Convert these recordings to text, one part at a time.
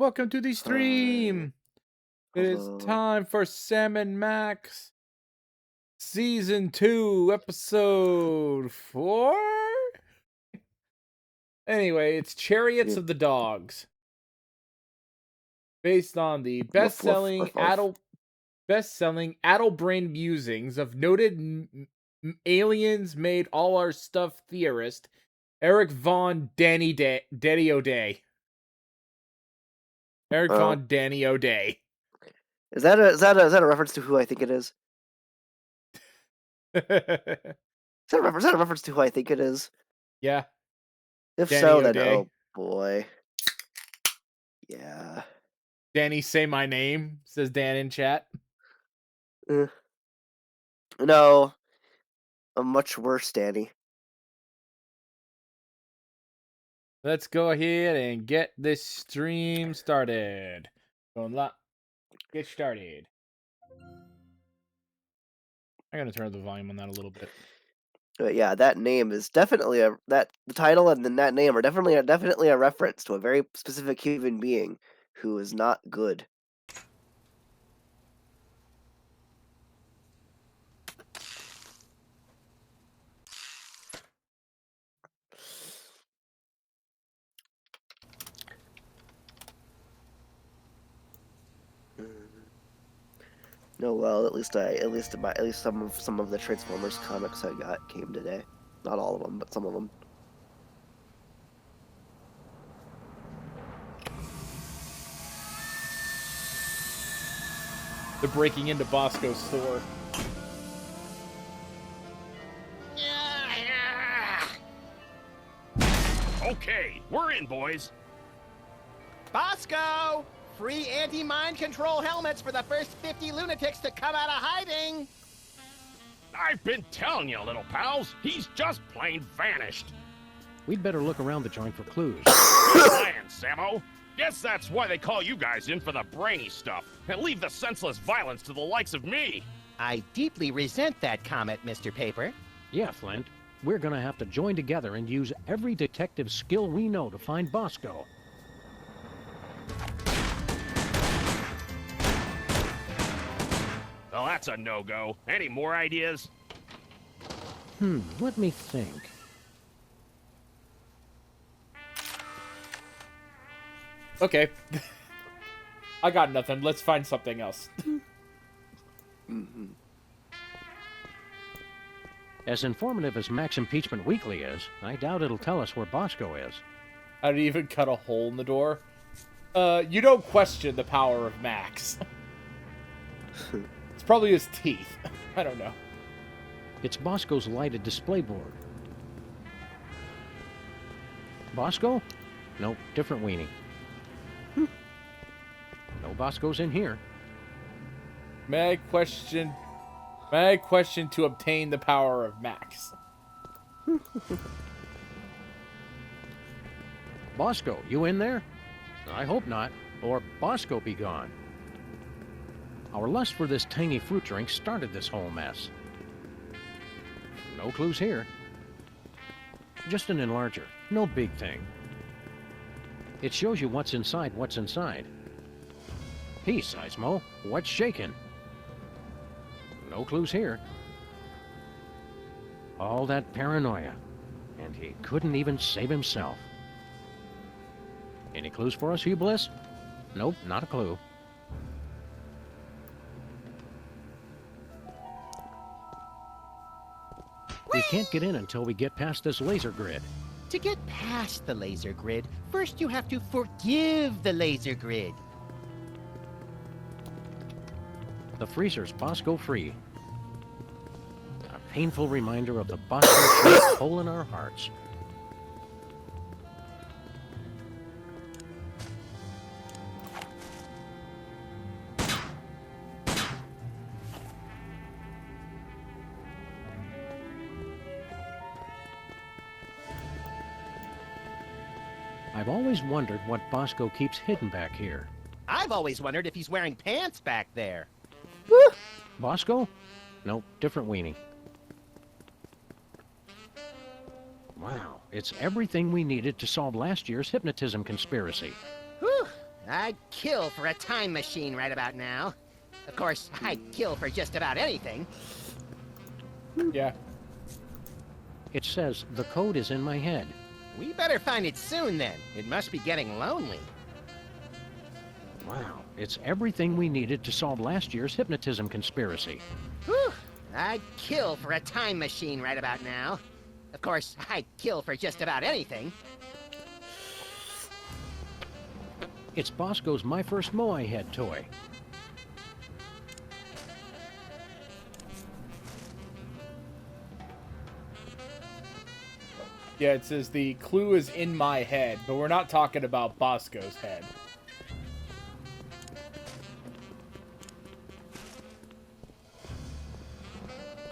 welcome to the stream. It is Hello. time for Sam and Max Season 2, Episode 4? Anyway, it's Chariots of the Dogs. Based on the best-selling addle-brained musings of noted aliens made all our stuff theorist Eric Von Danny O'Day. Eric Von Danny O'Day. Is that a reference to who I think it is? Is that a reference to who I think it is? Yeah. If Danny so, then O'Day. oh boy. Yeah. Danny, say my name, says Dan in chat. No. A much worse Danny. Let's go ahead and get this stream started. Get started. I'm gonna turn up the volume on that a little bit. But yeah, that name is definitely the title and then that name are definitely a reference to a very specific human being who is not good. No, well, at least some of the Transformers comics I got came today. Not all of them, but some of them. They're breaking into Bosco's store. Okay, we're in, boys. Bosco! Free anti-mind control helmets for the first 50 lunatics to come out of hiding! I've been telling you, little pals. He's just plain vanished. We'd better look around the joint for clues. Good plan, Sammo. Guess that's why they call you guys in for the brainy stuff, and leave the senseless violence to the likes of me. I deeply resent that comment, Mr. Paper. Yeah, Flint. We're gonna have to join together and use every detective skill we know to find Bosco. Well, that's a no-go. Any more ideas? Let me think. Okay. I got nothing. Let's find something else. As informative as Max Impeachment Weekly is, I doubt it'll tell us where Bosco is. How did he even cut a hole in the door? You don't question the power of Max. It's probably his teeth. I don't know. It's Bosco's lighted display board. Bosco? Nope, different weenie. No Bosco's in here. May I question to obtain the power of Max? Bosco, you in there? I hope not, or Bosco be gone. Our lust for this tangy fruit drink started this whole mess. No clues here. Just an enlarger, no big thing. It shows you what's inside what's inside. Peace, Seismo. What's shaking? No clues here. All that paranoia, and he couldn't even save himself. Any clues for us, Hugh Bliss? Nope, not a clue. We can't get in until we get past this laser grid. To get past the laser grid, first you have to forgive the laser grid. The freezer's Bosco free. A painful reminder of the Bosco-shaped hole in our hearts. I've always wondered what Bosco keeps hidden back here. I've always wondered if he's wearing pants back there. Bosco? Nope, different weenie. Wow, it's everything we needed to solve last year's hypnotism conspiracy. Whew, I'd kill for a time machine right about now. Of course, I'd kill for just about anything. Yeah. It says the code is in my head. We better find it soon then. It must be getting lonely. Wow, it's everything we needed to solve last year's hypnotism conspiracy. Whew! I'd kill for a time machine right about now. Of course, I'd kill for just about anything. It's Bosco's My First Moai Head toy. Yeah, it says the clue is in my head, but we're not talking about Bosco's head.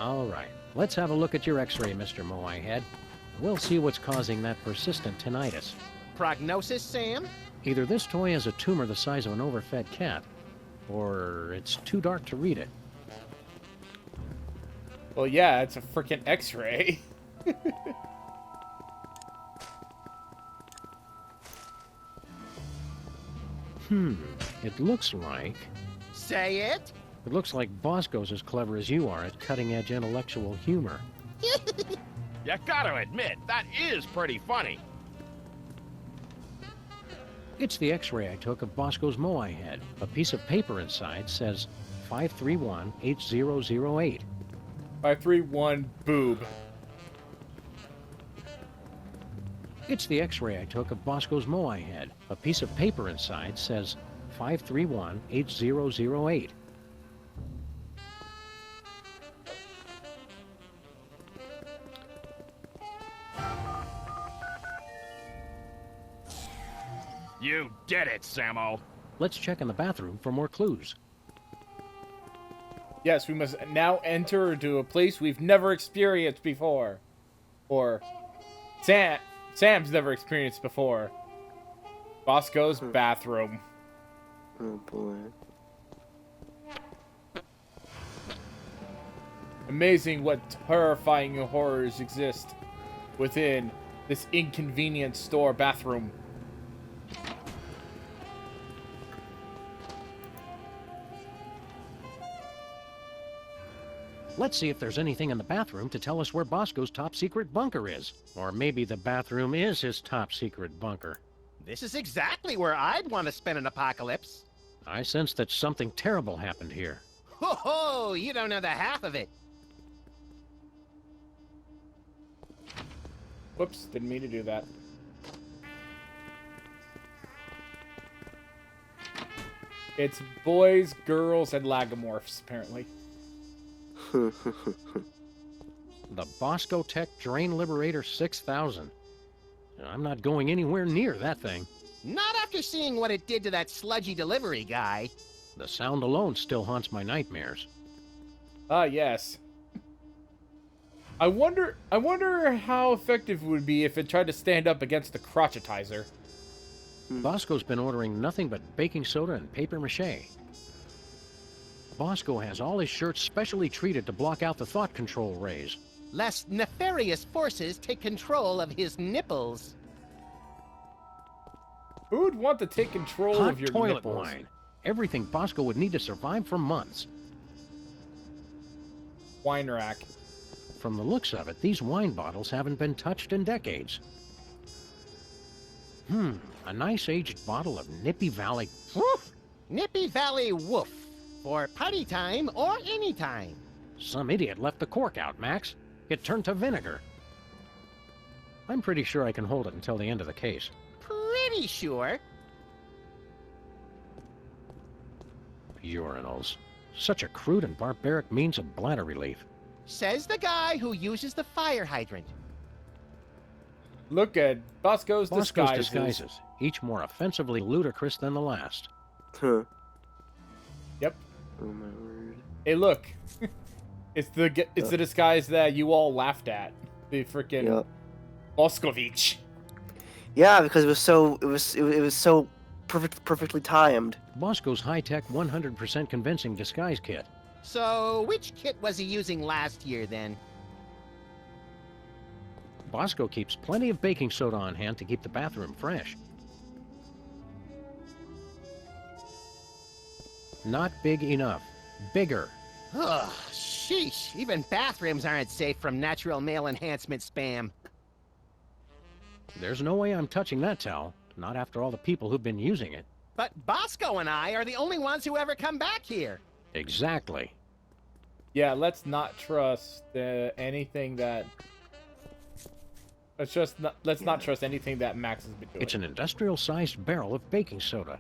All right, let's have a look at your x-ray, Mr. Moai Head. We'll see what's causing that persistent tinnitus. Prognosis, Sam? Either this toy has a tumor the size of an overfed cat, or it's too dark to read it. Well, yeah, it's a freaking X-ray. It looks like... Say it? It looks like Bosco's as clever as you are at cutting-edge intellectual humor. You gotta admit, that is pretty funny. It's the x-ray I took of Bosco's Moai Head. A piece of paper inside says 531-8008. 531 boob. It's the x-ray I took of Bosco's Moai Head. A piece of paper inside says 531-8008. You did it, Sammo. Let's check in the bathroom for more clues. Yes, we must now enter into a place we've never experienced before. Or Sam's never experienced before. Bosco's bathroom. Oh boy. Amazing what terrifying horrors exist within this inconvenient store bathroom. Let's see if there's anything in the bathroom to tell us where Bosco's top-secret bunker is. Or maybe the bathroom is his top-secret bunker. This is exactly where I'd want to spend an apocalypse. I sense that something terrible happened here. Ho ho! You don't know the half of it. Whoops, didn't mean to do that. It's boys, girls, and lagomorphs, apparently. The Bosco Tech Drain Liberator 6000. I'm not going anywhere near that thing. Not after seeing what it did to that sludgy delivery guy. The sound alone still haunts my nightmares. Ah, yes. I wonder how effective it would be if it tried to stand up against the crotchetizer. Bosco's been ordering nothing but baking soda and paper mache. Bosco has all his shirts specially treated to block out the thought control rays. Lest nefarious forces take control of his nipples. Who would want to take control Hot of your toilet nipples? wine. Everything Bosco would need to survive for months. Wine rack. From the looks of it, these wine bottles haven't been touched in decades. A nice aged bottle of Nippy Valley. Woof! Nippy Valley Woof. For party time or any time. Some idiot left the cork out, Max. It turned to vinegar. I'm pretty sure I can hold it until the end of the case. Pretty sure. Urinals. Such a crude and barbaric means of bladder relief. Says the guy who uses the fire hydrant. Look at Bosco's disguises. disguises, each more offensively ludicrous than the last. Huh. Yep. Oh my word. Hey, look. It's the disguise that you all laughed at. The freaking Yep. Boscovich. Yeah, because it was so perfectly timed. Bosco's high-tech 100% convincing disguise kit. So, which kit was he using last year then? Bosco keeps plenty of baking soda on hand to keep the bathroom fresh. Not big enough. Bigger. Ugh, sheesh. Even bathrooms aren't safe from natural male enhancement spam. There's no way I'm touching that towel. Not after all the people who've been using it. But Bosco and I are the only ones who ever come back here. Exactly. Yeah, let's not trust anything that. Let's not trust anything that Max has been doing. It's an industrial-sized barrel of baking soda.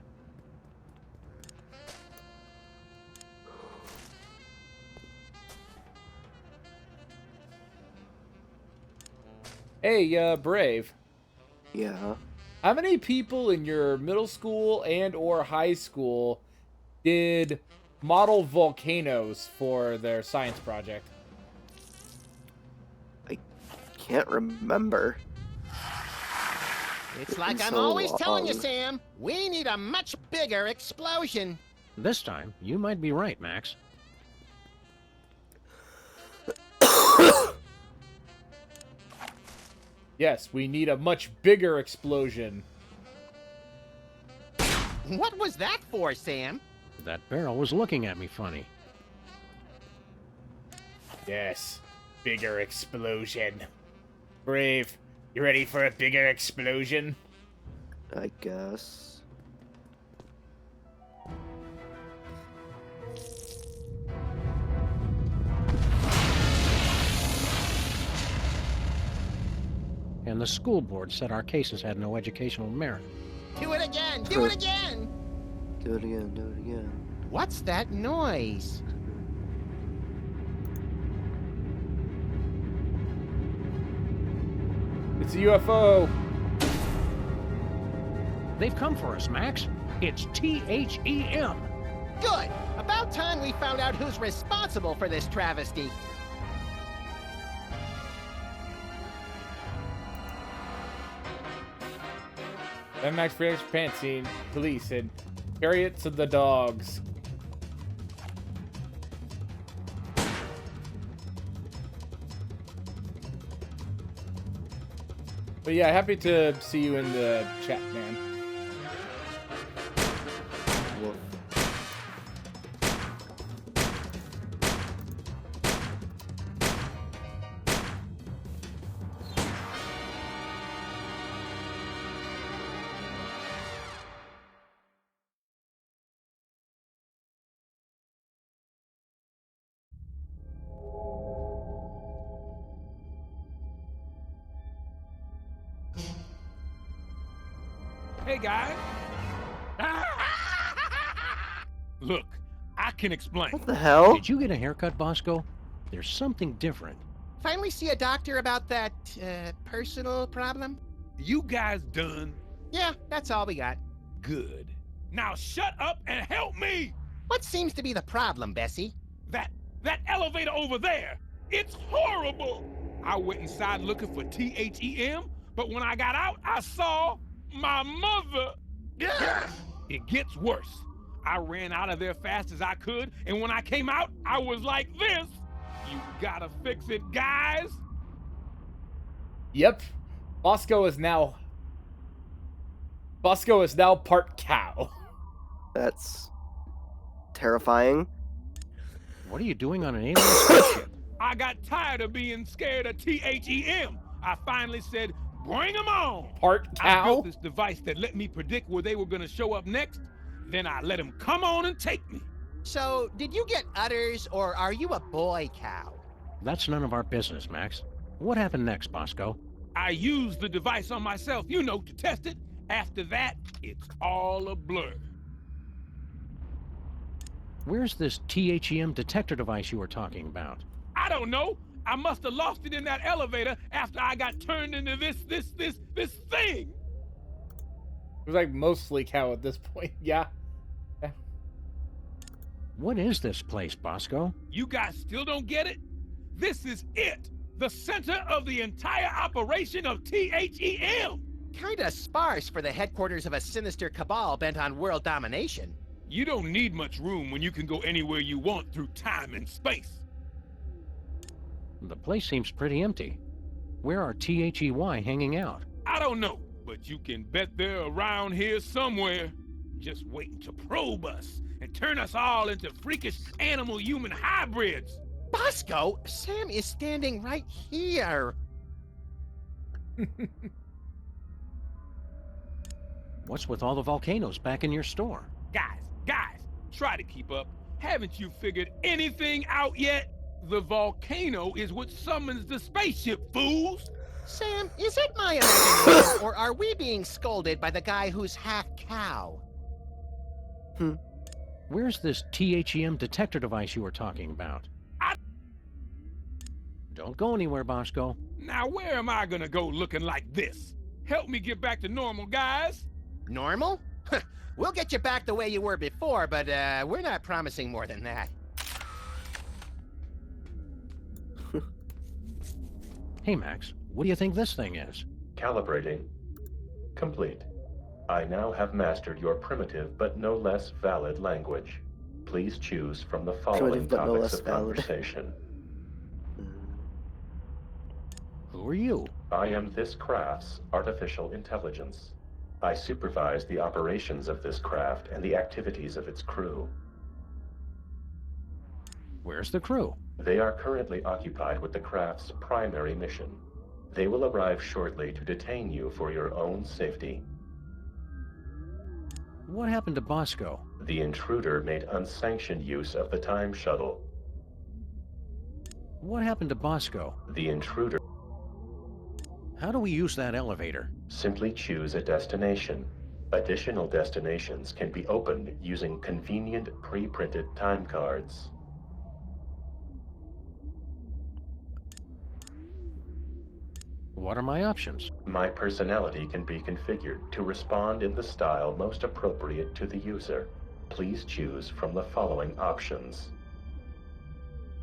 Hey, Brave. Yeah. How many people in your middle school and or high school did model volcanoes for their science project? Can't remember. It's like been I'm so always telling you, long. Sam. We need a much bigger explosion. This time, you might be right, Max. Yes, we need a much bigger explosion. What was that for, Sam? That barrel was looking at me funny. Yes, bigger explosion. Brave, you ready for a bigger explosion? I guess. And the school board said our cases had no educational merit. Do it again! Do it again! Do it again, do it again. What's that noise? It's a UFO. They've come for us, Max. It's THEM. Good! About time we found out who's responsible for this travesty. Max Freaks Pants Scene, Police, and Chariots of the Dogs. But yeah, happy to see you in the chat, man. Well, Hey, guys. Look, I can explain. what the hell? Did you get a haircut, Bosco? There's something different. Finally see a doctor about that, personal problem? You guys done? Yeah, that's all we got. Good. Now shut up and help me! What seems to be the problem, Bessie? That elevator over there, it's horrible! I went inside looking for THEM, but when I got out, I saw my mother! It gets worse. I ran out of there fast as I could, and when I came out, I was like this! You gotta fix it, guys! Yep. Bosco is now part cow. That's terrifying. What are you doing on an alien spaceship? I got tired of being scared of THEM. I finally said, bring them on! Part I cow? built this device that let me predict where they were gonna show up next. Then I let them come on and take me. So, did you get udders, or are you a boy cow? That's none of our business, Max. What happened next, Bosco? I used the device on myself, you know, to test it. After that, it's all a blur. Where's this THEM detector device you were talking about? I don't know. I must have lost it in that elevator after I got turned into this thing. It was like mostly cow at this point, yeah. What is this place, Bosco? You guys still don't get it? This is it. The center of the entire operation of THEM. Kinda sparse for the headquarters of a sinister cabal bent on world domination. You don't need much room when you can go anywhere you want through time and space. The place seems pretty empty. Where are THEY hanging out? I don't know, but you can bet they're around here somewhere. Just waiting to probe us and turn us all into freakish animal-human hybrids. Bosco, Sam is standing right here. What's with all the volcanoes back in your store? Guys, try to keep up. Haven't you figured anything out yet? The volcano is what summons the spaceship, fools! Sam, is it my imagination, or are we being scolded by the guy who's half cow? Where's this THEM detector device you were talking about? Don't go anywhere, Bosco. Now where am I gonna go looking like this? Help me get back to normal, guys! Normal? We'll get you back the way you were before, but we're not promising more than that. Hey, Max, what do you think this thing is? Calibrating. Complete. I now have mastered your primitive but no less valid language. Please choose from the following Primitive but no topics less of valid. conversation. Who are you? I am this craft's artificial intelligence. I supervise the operations of this craft and the activities of its crew. Where's the crew? They are currently occupied with the craft's primary mission. They will arrive shortly to detain you for your own safety. What happened to Bosco? The intruder made unsanctioned use of the time shuttle. What happened to Bosco? The intruder. How do we use that elevator? Simply choose a destination. Additional destinations can be opened using convenient pre-printed time cards. What are my options? My personality can be configured to respond in the style most appropriate to the user. Please choose from the following options.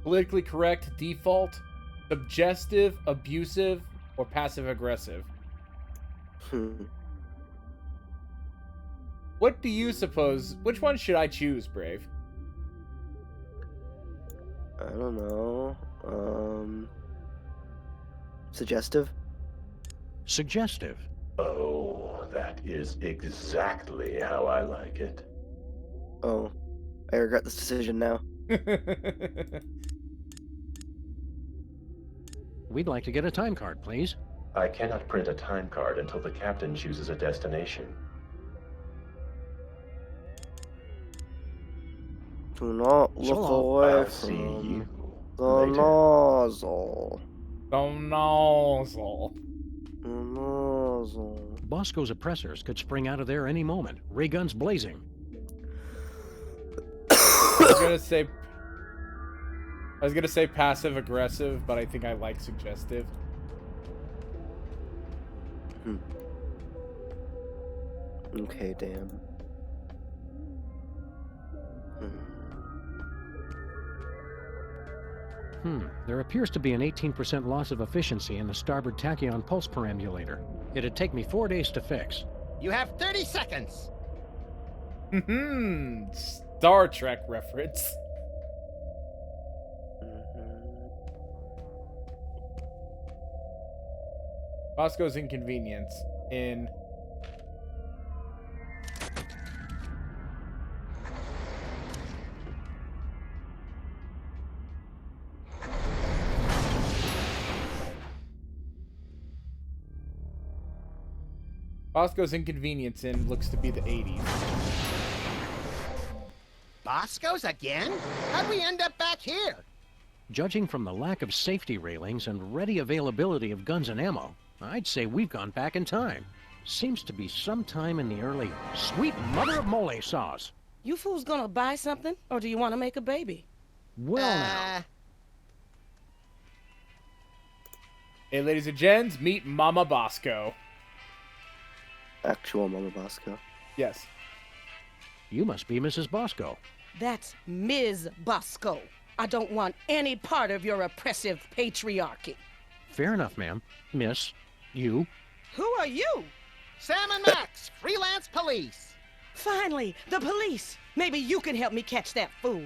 Politically correct, default, suggestive, abusive, or passive-aggressive. What do you suppose? Which one should I choose, Brave? I don't know. Suggestive? Suggestive. Oh, that is exactly how I like it. Oh, I regret this decision now. We'd like to get a time card, please. I cannot print a time card until the captain chooses a destination. Do not So look long. away I'll see from you the later. nozzle. The nozzle. The nozzle. Bosco's oppressors could spring out of there any moment, ray guns blazing. I was gonna say passive aggressive, but I think I like suggestive. Okay, damn. There appears to be an 18% loss of efficiency in the starboard tachyon pulse perambulator. It'd take me 4 days to fix. You have 30 seconds. Star Trek reference. Bosco's inconvenience in Bosco's inconvenience in looks to be the 80s. Bosco's again? How'd we end up back here? Judging from the lack of safety railings and ready availability of guns and ammo, I'd say we've gone back in time. Seems to be sometime in the early sweet mother of mole saws. You fools gonna buy something, or do you want to make a baby? Well now. Hey, ladies and gents, meet Mama Bosco. Actual Mama Bosco. Yes. You must be Mrs. Bosco. That's Ms. Bosco. I don't want any part of your oppressive patriarchy. Fair enough, ma'am. Miss, you. Who are you? Sam and Max, freelance police. Finally, the police. Maybe you can help me catch that fool.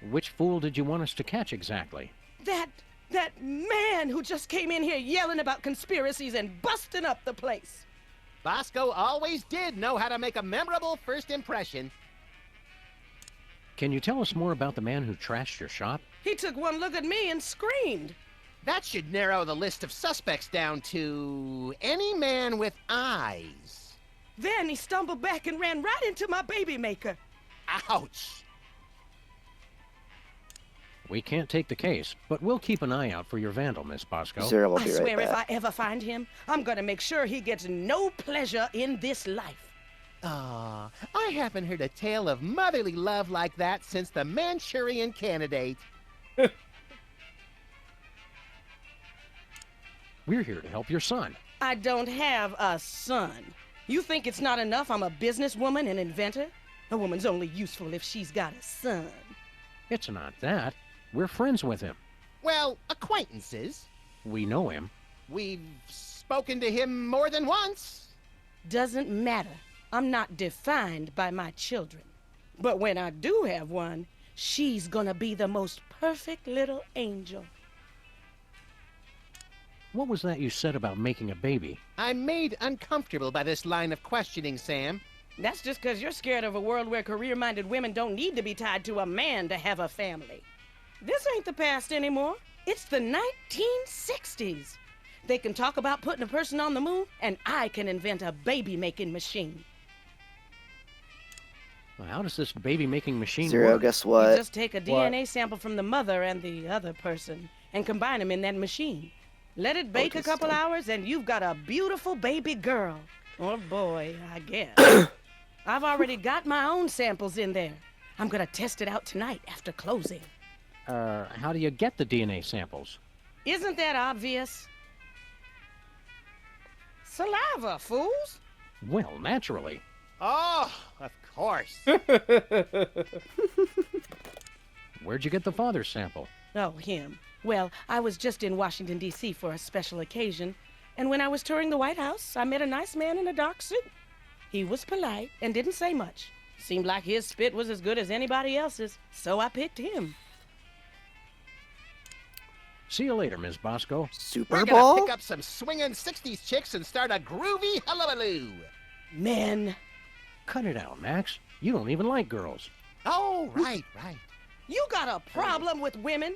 Which fool did you want us to catch exactly? That man who just came in here yelling about conspiracies and busting up the place. Bosco always did know how to make a memorable first impression. Can you tell us more about the man who trashed your shop? He took one look at me and screamed. That should narrow the list of suspects down to any man with eyes. Then he stumbled back and ran right into my baby maker. Ouch! We can't take the case, but we'll keep an eye out for your vandal, Miss Bosco. Zero will I be right swear if back. I ever find him, I'm gonna make sure he gets no pleasure in this life. Ah, I haven't heard a tale of motherly love like that since the Manchurian Candidate. We're here to help your son. I don't have a son. You think it's not enough I'm a businesswoman and inventor? A woman's only useful if she's got a son. It's not that. We're friends with him. Well, acquaintances. We know him. We've spoken to him more than once. Doesn't matter. I'm not defined by my children. But when I do have one, she's gonna be the most perfect little angel. What was that you said about making a baby? I'm made uncomfortable by this line of questioning, Sam. That's just because you're scared of a world where career-minded women don't need to be tied to a man to have a family. This ain't the past anymore. It's the 1960s. They can talk about putting a person on the moon, and I can invent a baby-making machine. Well, how does this baby-making machine Zero, work? guess You what? just take a DNA sample from the mother and the other person and combine them in that machine. Let it bake a just couple don't- hours, and you've got a beautiful baby girl. Or boy, I guess. I've already got my own samples in there. I'm gonna test it out tonight after closing. How do you get the DNA samples? Isn't that obvious? Saliva, fools! Well, naturally. Oh, of course. Where'd you get the father's sample? Oh, him. Well, I was just in Washington, D.C. for a special occasion, and when I was touring the White House, I met a nice man in a dark suit. He was polite and didn't say much. Seemed like his spit was as good as anybody else's, so I picked him. See you later, Miss Bosco. Super We're gonna Bowl? pick up some swinging 60s chicks and start a groovy hullabaloo. Men. Cut it out, Max. You don't even like girls. Oh, right. You got a problem with women?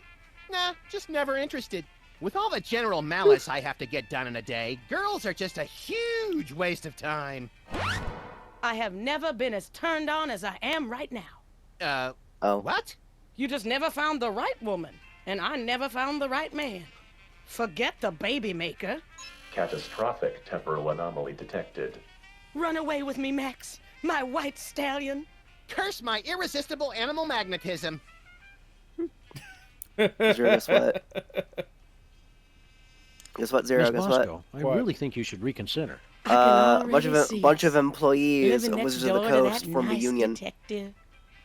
Nah, just never interested. With all the general malice I have to get done in a day, girls are just a huge waste of time. I have never been as turned on as I am right now. Oh. What? You just never found the right woman, and I never found the right man. Forget the baby maker. Catastrophic temporal anomaly detected. Run away with me, Max, my white stallion. Curse my irresistible animal magnetism. Zero, guess what? Guess what, Zero? Miss Guess what? Bosco, I What? really think you should reconsider. I can Bunch already of see bunch us of employees living of next Wizards of the door to Coast that formed a nice union, detective.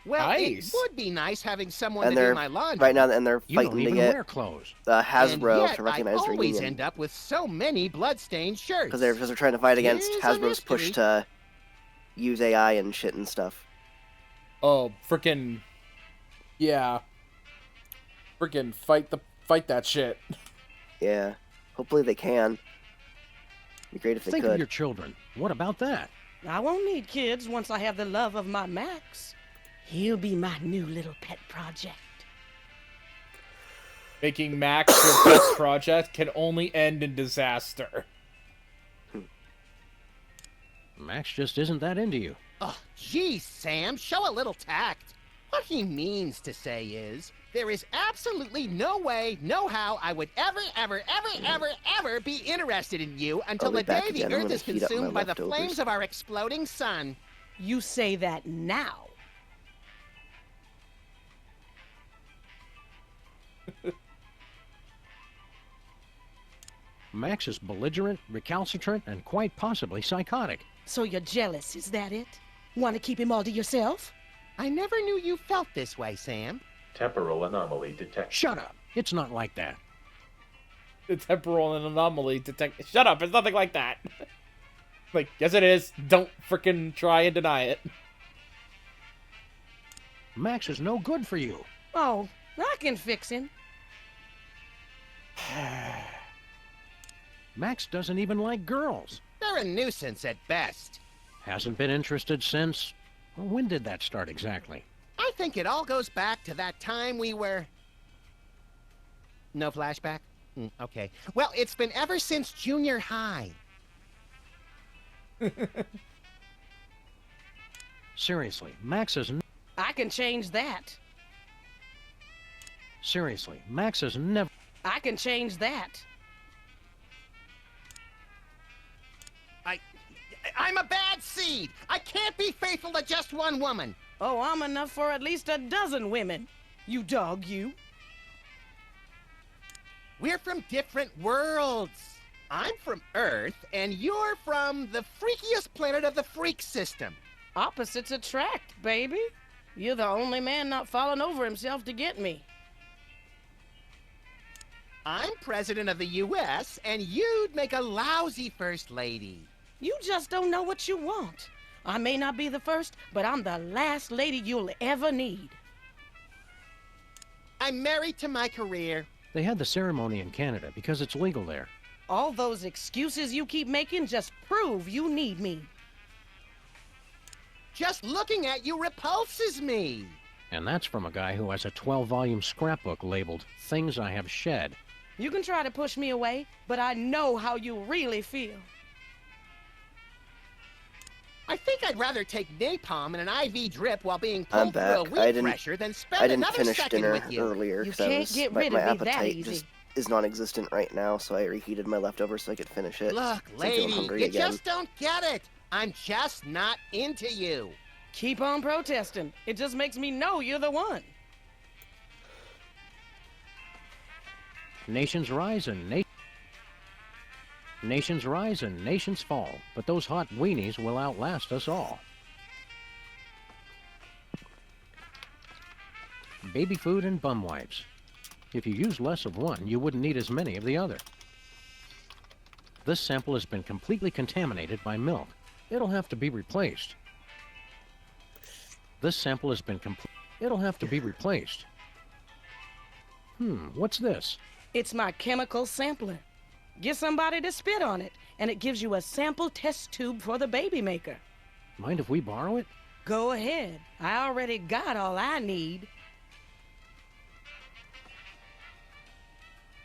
Well, Nice. it would be nice having someone and to do they're my laundry. right now, and they're You don't fighting to even get wear clothes. and Hasbro yet to recognize I their always union end up with so many bloodstained shirts. because they're trying to fight against Here's a Hasbro's push mystery. to use AI and shit and stuff. Oh, frickin' yeah. Frickin' fight that shit. Yeah, hopefully they can. Be great if they Think of could. your children. What about that? I won't need kids once I have the love of my Max. He'll be my new little pet project. Making Max your pet project can only end in disaster. Max just isn't that into you. Oh, geez, Sam, show a little tact. What he means to say is, there is absolutely no way, no how I would ever be interested in you until be the back day the again. I'm Earth gonna is heat up my consumed by the leftovers. flames of our exploding sun. You say that now. Max is belligerent, recalcitrant, and quite possibly psychotic. So you're jealous, is that it? Want to keep him all to yourself? I never knew you felt this way, Sam. Temporal anomaly detected. Shut up. It's not like that. The temporal anomaly detect. Shut up! It's nothing like that. Like, yes, it is. Don't frickin' try and deny it. Max is no good for you. Oh, I can fix him. Max doesn't even like girls. There You're a nuisance at best. Hasn't been interested since... When did that start exactly? I think it all goes back to that time we were... No flashback? Okay. Well, it's been ever since junior high. Seriously, Max is... I can change that. Seriously, Max has never... I can change that. I'm a bad seed. I can't be faithful to just one woman. Oh, I'm enough for at least a dozen women. You dog, you. We're from different worlds. I'm from Earth, and you're from the freakiest planet of the freak system. Opposites attract, baby. You're the only man not falling over himself to get me. I'm president of the U.S., and you'd make a lousy first lady. You just don't know what you want. I may not be the first, but I'm the last lady you'll ever need. I'm married to my career. They had the ceremony in Canada because it's legal there. All those excuses you keep making just prove you need me. Just looking at you repulses me. And that's from a guy who has a 12-volume scrapbook labeled Things I Have Shed. You can try to push me away, but I know how you really feel. I think I'd rather take napalm and an IV drip while being I'm pulled through a back. weed pressure than spend I didn't another finish second dinner with you. earlier You because can't get rid my of me that appetite easy. just is non-existent right now, so I reheated my leftovers so I could finish it. Look, since I feel lady, hungry you again. just don't get it. I'm just not into you. Keep on protesting. It just makes me know you're the one. Nations rise and nations rise and nations fall, but those hot weenies will outlast us all. Baby food and bum wipes. If you use less of one, you wouldn't need as many of the other. This sample has been completely contaminated by milk. It'll have to be replaced. This sample has been It'll have to be replaced. What's this? It's my chemical sampler. Get somebody to spit on it, and it gives you a sample test tube for the baby maker. Mind if we borrow it? Go ahead. I already got all I need.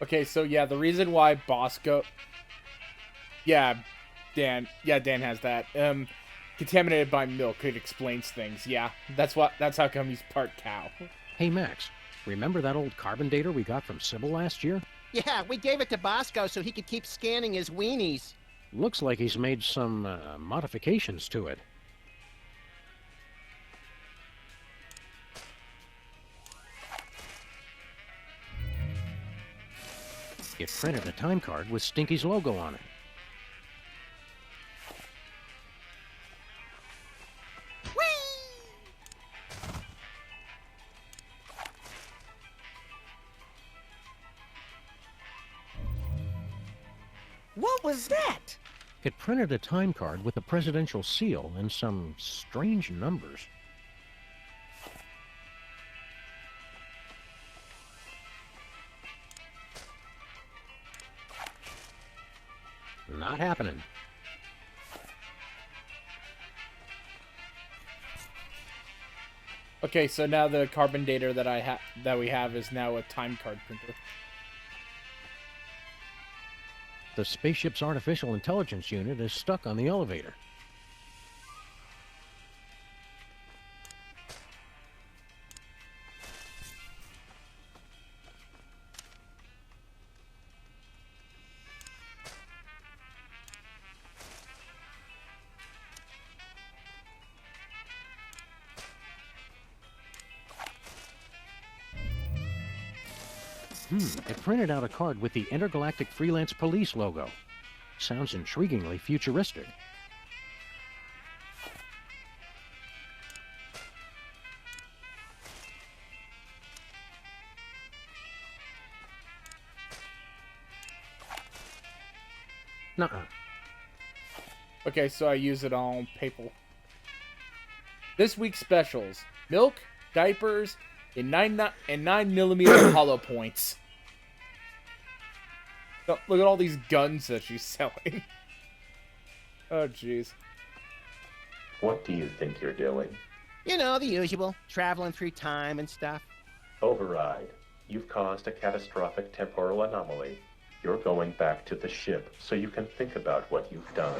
Okay, so yeah, the reason why Bosco... Yeah, Dan has that. Contaminated by milk. It explains things. Yeah, that's how come he's part cow. Hey, Max, remember that old carbon dater we got from Sybil last year? Yeah, we gave it to Bosco so he could keep scanning his weenies. Looks like he's made some modifications to it. It printed a time card with Stinky's logo on it. What was that? It printed a time card with a presidential seal and some strange numbers. Not happening. Okay, so now the carbon dater that we have is now a time card printer. The spaceship's artificial intelligence unit is stuck on the elevator. It printed out a card with the Intergalactic Freelance Police logo. Sounds intriguingly futuristic. Nuh-uh. Okay, so I use it on PayPal. This week's specials: milk, diapers, and 9mm hollow points. Look at all these guns that she's selling. Oh, jeez. What do you think you're doing? You know, the usual. Traveling through time and stuff. Override. You've caused a catastrophic temporal anomaly. You're going back to the ship so you can think about what you've done.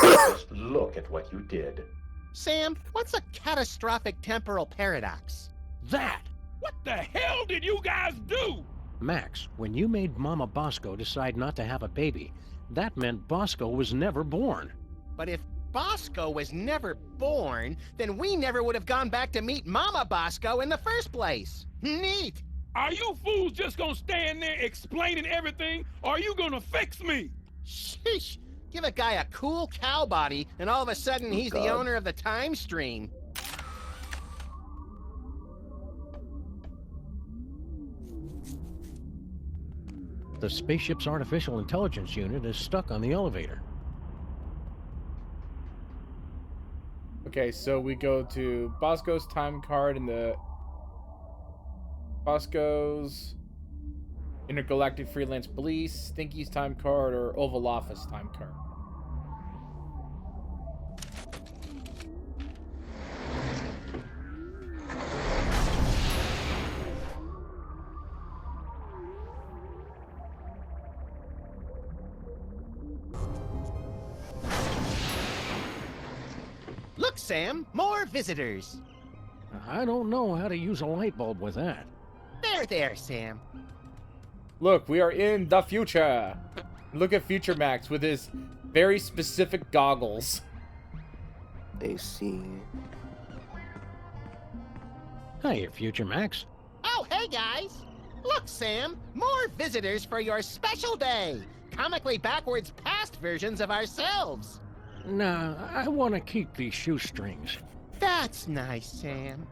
Just look at what you did. Sam, what's a catastrophic temporal paradox? That! What the hell did you guys do? Max, when you made Mama Bosco decide not to have a baby, that meant Bosco was never born. But if Bosco was never born, then we never would have gone back to meet Mama Bosco in the first place. Neat! Are you fools just gonna stand there explaining everything, or are you gonna fix me? Sheesh! Give a guy a cool cow body, and all of a sudden he's the God. owner of the time stream. The spaceship's artificial intelligence unit is stuck on the elevator. Okay, so we go to Bosco's time card and the Bosco's Intergalactic Freelance Police, Stinky's time card, or Oval Office time card. Look, Sam, more visitors. I don't know how to use a light bulb with that. There, Sam. Look, we are in the future. Look at Future Max with his very specific goggles. I see. Hiya, Future Max. Oh, hey, guys. Look, Sam, more visitors for your special day. Comically backwards past versions of ourselves. Nah, I want to keep these shoestrings. That's nice, Sam.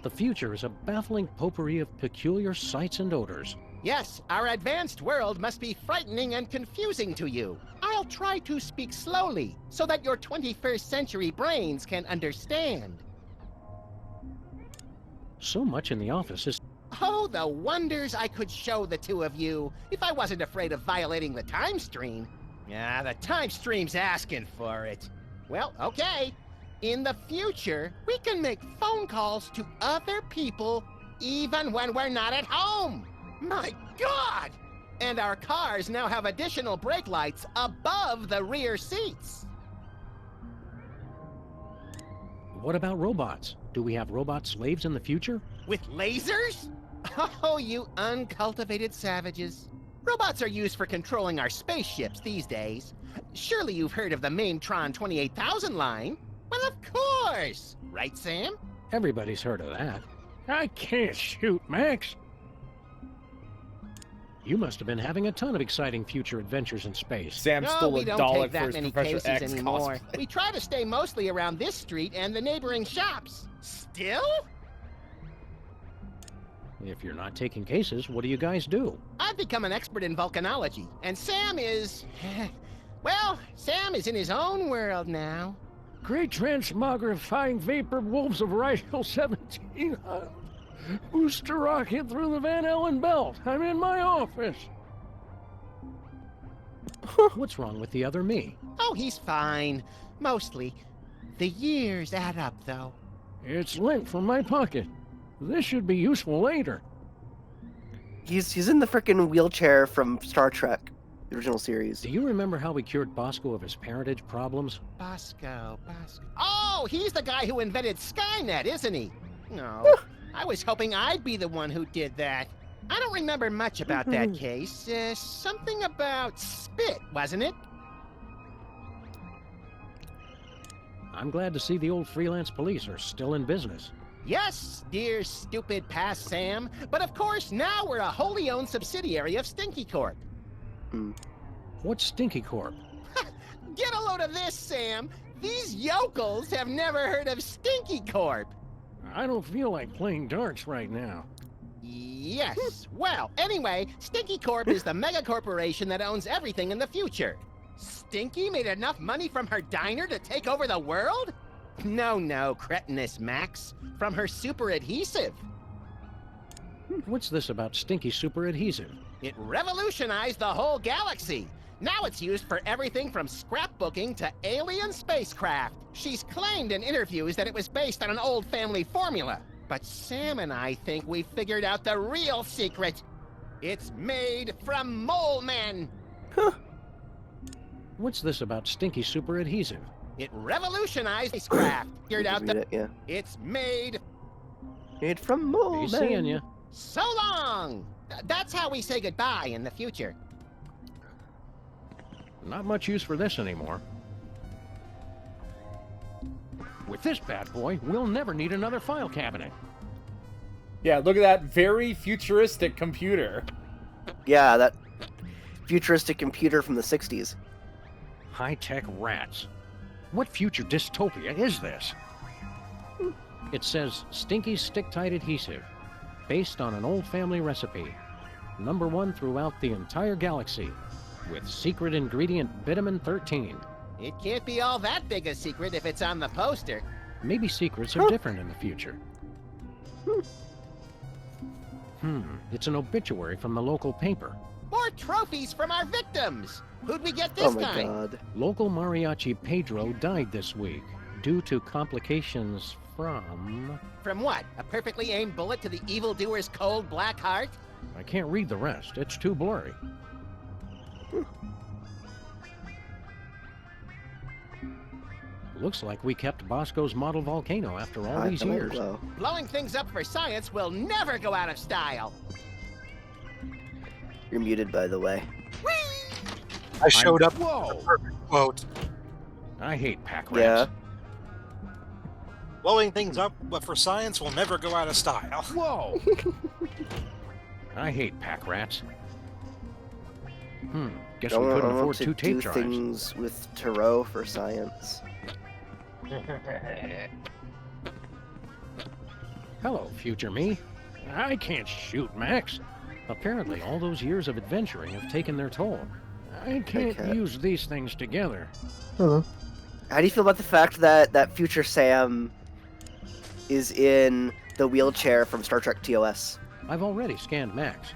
The future is a baffling potpourri of peculiar sights and odors. Yes, our advanced world must be frightening and confusing to you. I'll try to speak slowly so that your 21st century brains can understand. So much in the office is... Oh, the wonders I could show the two of you if I wasn't afraid of violating the time stream. Yeah, the time stream's asking for it. Well, okay. In the future, we can make phone calls to other people even when we're not at home. My God! And our cars now have additional brake lights above the rear seats. What about robots? Do we have robot slaves in the future? With lasers? Oh, you uncultivated savages. Robots are used for controlling our spaceships these days. Surely you've heard of the Maintron 28,000 line? Well, of course! Right, Sam? Everybody's heard of that. I can't shoot, Max. You must have been having a ton of exciting future adventures in space. Sam No, stole we a don't Dalek take for that his many Professor cases X anymore. cosplay. We try to stay mostly around this street and the neighboring shops. Still? If you're not taking cases, what do you guys do? I've become an expert in volcanology, and Sam is... Well, Sam is in his own world now. Great transmogrifying vapor wolves of Rigel 17. Booster rocket through the Van Allen belt. I'm in my office. What's wrong with the other me? Oh, he's fine. Mostly. The years add up, though. It's lint from my pocket. This should be useful later. He's in the frickin' wheelchair from Star Trek, the original series. Do you remember how we cured Bosco of his parentage problems? Bosco. Oh, he's the guy who invented Skynet, isn't he? No, I was hoping I'd be the one who did that. I don't remember much about that case. Something about spit, wasn't it? I'm glad to see the old freelance police are still in business. Yes, dear stupid past Sam. But of course, now we're a wholly owned subsidiary of Stinky Corp. What's Stinky Corp? Get a load of this, Sam. These yokels have never heard of Stinky Corp. I don't feel like playing darts right now. Yes. Well, anyway, Stinky Corp is the mega corporation that owns everything in the future. Stinky made enough money from her diner to take over the world? No, cretinous Max. From her super adhesive. What's this about Stinky super adhesive? It revolutionized the whole galaxy. Now it's used for everything from scrapbooking to alien spacecraft. She's claimed in interviews that it was based on an old family formula. But Sam and I think we figured out the real secret. It's made from mole men. What's this about Stinky super adhesive? It revolutionized spacecraft. Figured out that Yeah. it's made from mole Be seeing ya. so long. That's how we say goodbye in the future. Not much use for this anymore. With this bad boy, we'll never need another file cabinet. Yeah, look at that very futuristic computer. Yeah, that futuristic computer from the 60s. High-tech rats. What future dystopia is this? It says Stinky Stick-Tight Adhesive, based on an old family recipe. #1 throughout the entire galaxy, with secret ingredient vitamin 13. It can't be all that big a secret if it's on the poster. Maybe secrets are different in the future. It's an obituary from the local paper. More trophies from our victims. Who'd we get this Oh my time? god. Local mariachi Pedro died this week due to complications from... From what? A perfectly aimed bullet to the evildoer's cold black heart? I can't read the rest. It's too blurry. Looks like we kept Bosco's model volcano after all these years. Hello. Blowing things up for science will never go out of style. You're muted, by the way. I showed up with Whoa! the perfect quote. I hate pack Yeah. rats. Blowing things up, but for science will never go out of style. Whoa! I hate pack rats. Guess we couldn't afford to 2 tape do drives. things with Tarot for science. Hello, future me. I can't shoot, Max. Apparently, all those years of adventuring have taken their toll. I can't Okay. use these things together. How do you feel about the fact that future Sam is in the wheelchair from Star Trek TOS? I've already scanned Max.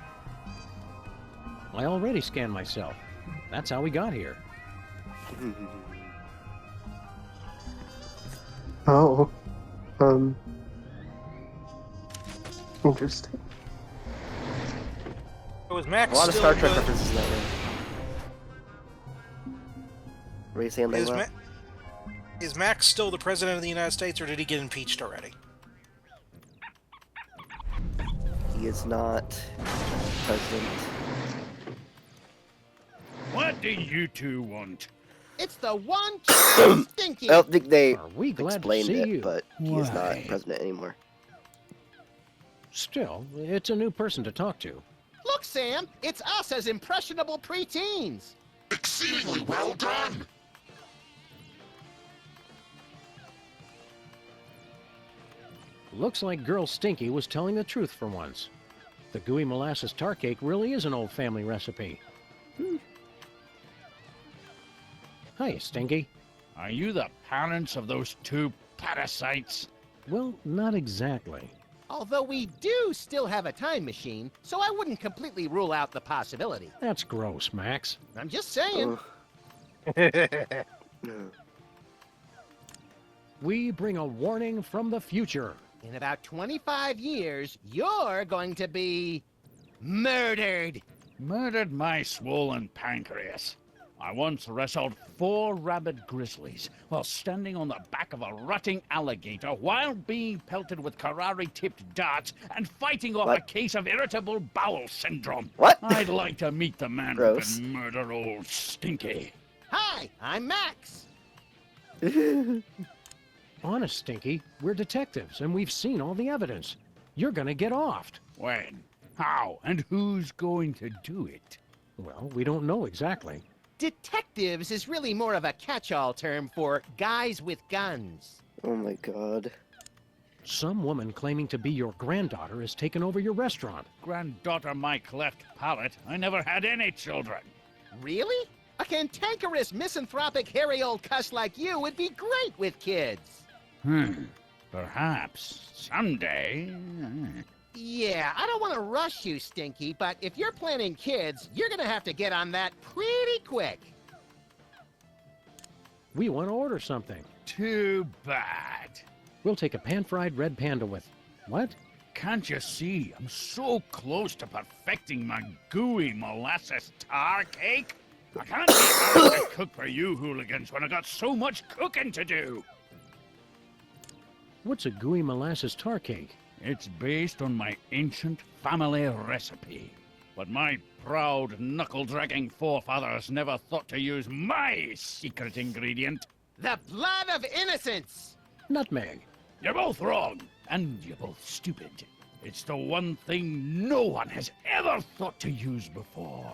I already scanned myself. That's how we got here. Oh. Interesting. Was Max A lot of still Star Trek the- references in that one. Were you saying is, that? is Max still the president of the United States, or did he get impeached already? He is not president. What do you two want? It's the one true Stinky. I don't think they Are we glad to explained see it, you? but he is not Why? president anymore. Still, it's a new person to talk to. Look, Sam, it's us as impressionable preteens. Exceedingly well done. Looks like Girl Stinky was telling the truth for once. The gooey molasses tar cake really is an old family recipe. Hi, Stinky. Are you the parents of those 2 parasites? Well, not exactly. Although we do still have a time machine, so I wouldn't completely rule out the possibility. That's gross, Max. I'm just saying. We bring a warning from the future. In about 25 years, you're going to be murdered. Murdered my swollen pancreas. I once wrestled 4 rabid grizzlies while standing on the back of a rutting alligator while being pelted with Karari-tipped darts and fighting off a What? case of irritable bowel syndrome. What? I'd like to meet the man Gross. who can murder old Stinky. Hi, I'm Max. Honest, Stinky, we're detectives and we've seen all the evidence. You're gonna get offed. When? How? And who's going to do it? Well, we don't know exactly. Detectives is really more of a catch-all term for guys with guns. Oh my god. Some woman claiming to be your granddaughter has taken over your restaurant. Granddaughter my cleft palate. I never had any children. Really? A cantankerous, misanthropic, hairy old cuss like you would be great with kids. Perhaps someday. Yeah, I don't want to rush you, Stinky, but if you're planning kids, you're gonna have to get on that pretty quick. We want to order something. Too bad. We'll take a pan-fried red panda with... What? Can't you see? I'm so close to perfecting my gooey molasses tar cake. I can't be out to cook for you hooligans when I got so much cooking to do. What's a gooey molasses tar cake? It's based on my ancient family recipe. But my proud, knuckle-dragging forefathers never thought to use my secret ingredient. The blood of innocence! Nutmeg. You're both wrong, and you're both stupid. It's the one thing no one has ever thought to use before.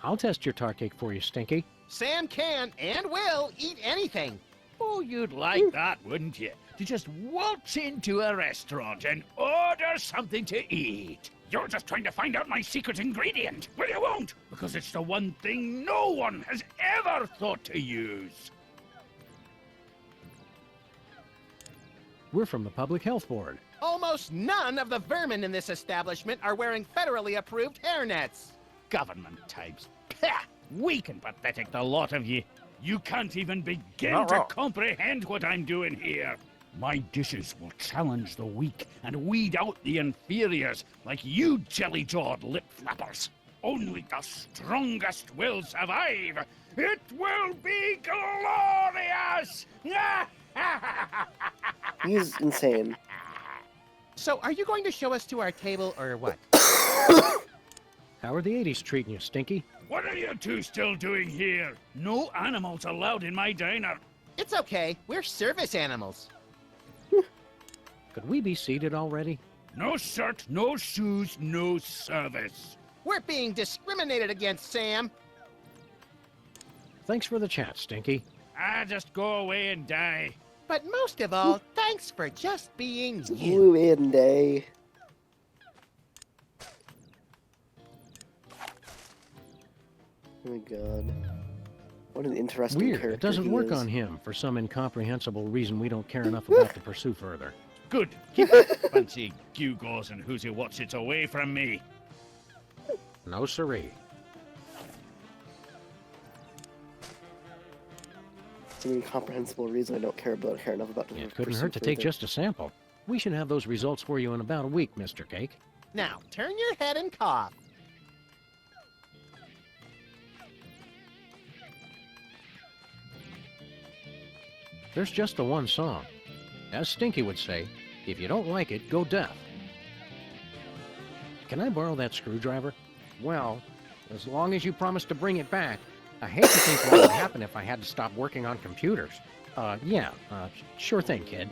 I'll test your tar cake for you, Stinky. Sam can and will eat anything. Oh, you'd like that, wouldn't you? To just waltz into a restaurant and order something to eat. You're just trying to find out my secret ingredient. Well, you won't, because it's the one thing no one has ever thought to use. We're from the Public Health Board. Almost none of the vermin in this establishment are wearing federally approved hairnets. Government types. Pah! Weak and pathetic, the lot of you. You can't even begin to comprehend what I'm doing here. My dishes will challenge the weak and weed out the inferiors like you jelly-jawed lip-flappers. Only the strongest will survive. It will be glorious! He's insane. So, are you going to show us to our table or what? How are the 80s treating you, Stinky? What are you two still doing here? No animals allowed in my diner. It's okay. We're service animals. Could we be seated already? No shirt, no shoes, no service. We're being discriminated against, Sam. Thanks for the chat, Stinky. Just go away and die. But most of all, thanks for just being you. You in day. Oh my god. What an interesting Weird. character It doesn't he work is. on him for some incomprehensible reason we don't care enough about to pursue further. Good. Keep that fancy gewgaws and who's what's it away from me. No siree. Some incomprehensible reason I don't care enough about to It couldn't pursue hurt to take further. just a sample. We should have those results for you in about a week, Mr. Cake. Now, turn your head and cough. There's just the one song. As Stinky would say, if you don't like it, go deaf. Can I borrow that screwdriver? Well, as long as you promise to bring it back. I hate to think what would happen if I had to stop working on computers. Sure thing, kid.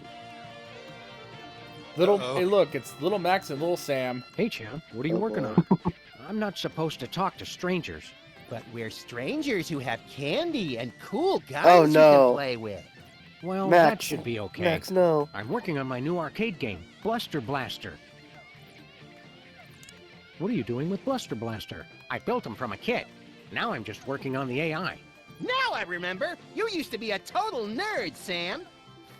Hey, look, it's Little Max and Little Sam. Hey, champ, what are you working boy. on? I'm not supposed to talk to strangers. But we're strangers who have candy and cool guys Oh, you no. can play with. Well, Max, that should be okay. Max, no. I'm working on my new arcade game, Bluster Blaster. What are you doing with Bluster Blaster? I built him from a kit. Now I'm just working on the AI. Now I remember. You used to be a total nerd, Sam.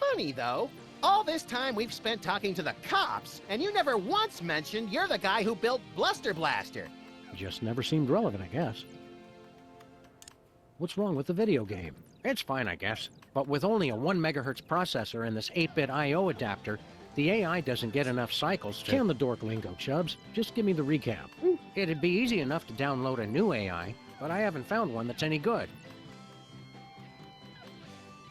Funny, though. All this time we've spent talking to the cops, and you never once mentioned you're the guy who built Bluster Blaster. Just never seemed relevant, I guess. What's wrong with the video game? It's fine, I guess. But with only a 1 megahertz processor and this 8-bit I.O. adapter, the AI doesn't get enough cycles to... Can the dork lingo, Chubbs. Just give me the recap. It'd be easy enough to download a new AI, but I haven't found one that's any good.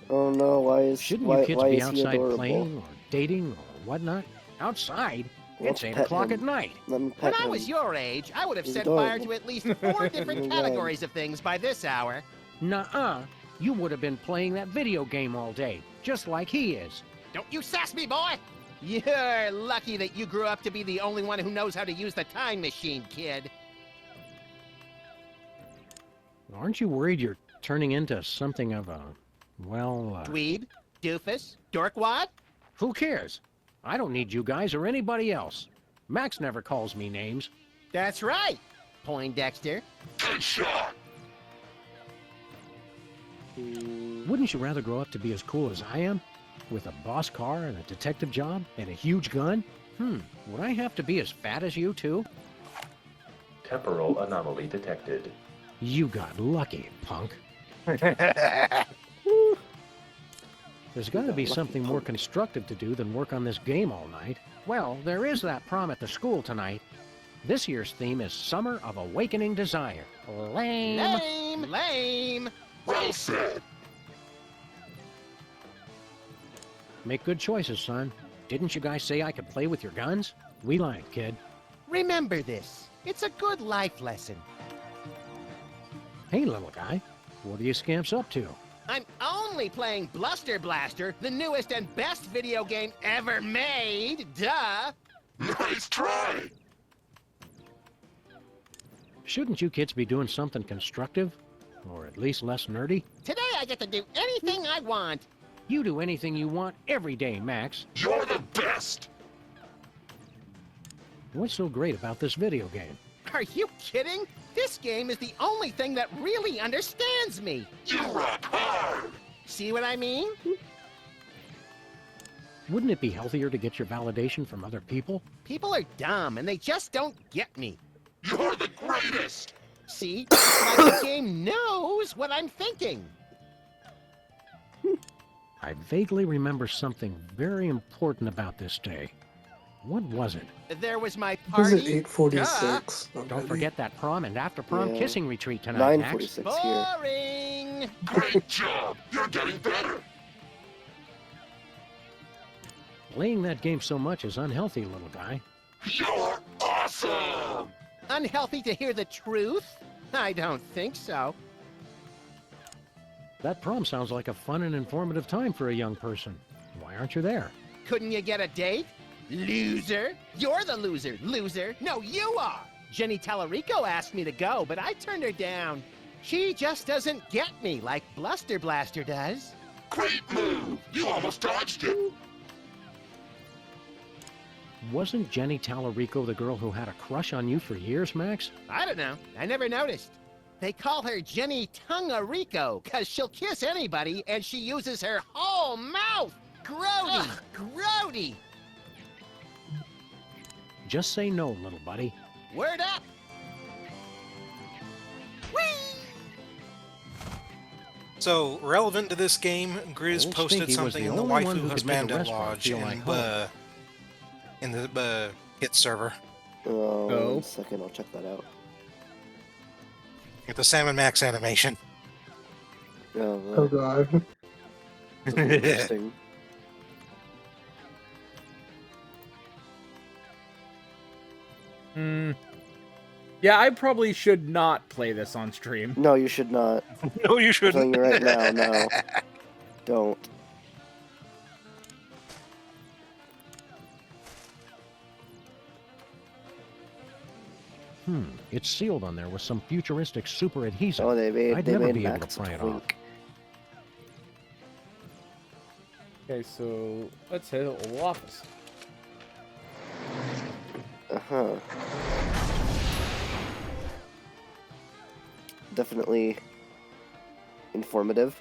Oh no, why is Shouldn't why, you kids why be is he outside adorable? playing or dating or whatnot? Outside? Let's It's 8 pet o'clock him. at night. Let me When pet I him. was your age, I would have He's set fire adorable. to at least 4 different Oh, God. categories of things by this hour. Nuh-uh. You would have been playing that video game all day, just like he is. Don't you sass me, boy! You're lucky that you grew up to be the only one who knows how to use the time machine, kid. Aren't you worried you're turning into something of a... Dweeb, doofus, dorkwad? Who cares? I don't need you guys or anybody else. Max never calls me names. That's right. Poindexter. Wouldn't you rather grow up to be as cool as I am? With a boss car and a detective job and a huge gun? Would I have to be as fat as you, too? Temporal anomaly detected. You got lucky, punk. There's got to be something more constructive to do than work on this game all night. Well, there is that prom at the school tonight. This year's theme is Summer of Awakening Desire. Lame. Lame. Lame. Well said. Make good choices, son. Didn't you guys say I could play with your guns? We lied, kid. Remember this. It's a good life lesson. Hey, little guy. What are you scamps up to? I'm only playing Bluster Blaster, the newest and best video game ever made. Duh. Nice try. Shouldn't you kids be doing something constructive? Or at least less nerdy? Today I get to do anything I want. You do anything you want every day, Max. You're the best. What's so great about this video game? Are you kidding? This game is the only thing that really understands me. You rock hard. See what I mean? Wouldn't it be healthier to get your validation from other people? People are dumb and they just don't get me. You're the greatest. See? Like the game knows what I'm thinking. I vaguely remember something very important about this day. What was it? There was my Was party. it 8:46? Don't forget that prom and after prom Yeah. kissing retreat tonight, Max. 9:46 here. Boring. Great job. You're getting better. Playing that game so much is unhealthy, little guy. You're awesome. Unhealthy to hear the truth? I don't think so. That prom sounds like a fun and informative time for a young person. Why aren't you there? Couldn't you get a date? Loser. You're the loser. Loser. No, you are. Jenny Tallarico asked me to go, but I turned her down. She just doesn't get me like Bluster Blaster does. Great move. You almost dodged it. Wasn't Jenny Tallarico the girl who had a crush on you for years, Max? I don't know. I never noticed. They call her Jenny Tungarico because she'll kiss anybody and she uses her whole mouth. Grody. Grody. Just say no, little buddy. Word up. Whee! So, relevant to this game, Grizz Old posted Stinky was something the in the only one Waifu who could make a Husbando restaurant Lodge feel like home. in the Hit server. Oh, 1 second, I'll check that out. Get the Sam & Max animation. Oh god. That's interesting. Yeah, I probably should not play this on stream. No, you should not. No, you I'm telling shouldn't. you right now, no. Don't. It's sealed on there with some futuristic super adhesive. Oh, they I'd made never Max be able to pry it off. twink. Okay, so let's hit the Oval Office. Uh-huh. Definitely informative.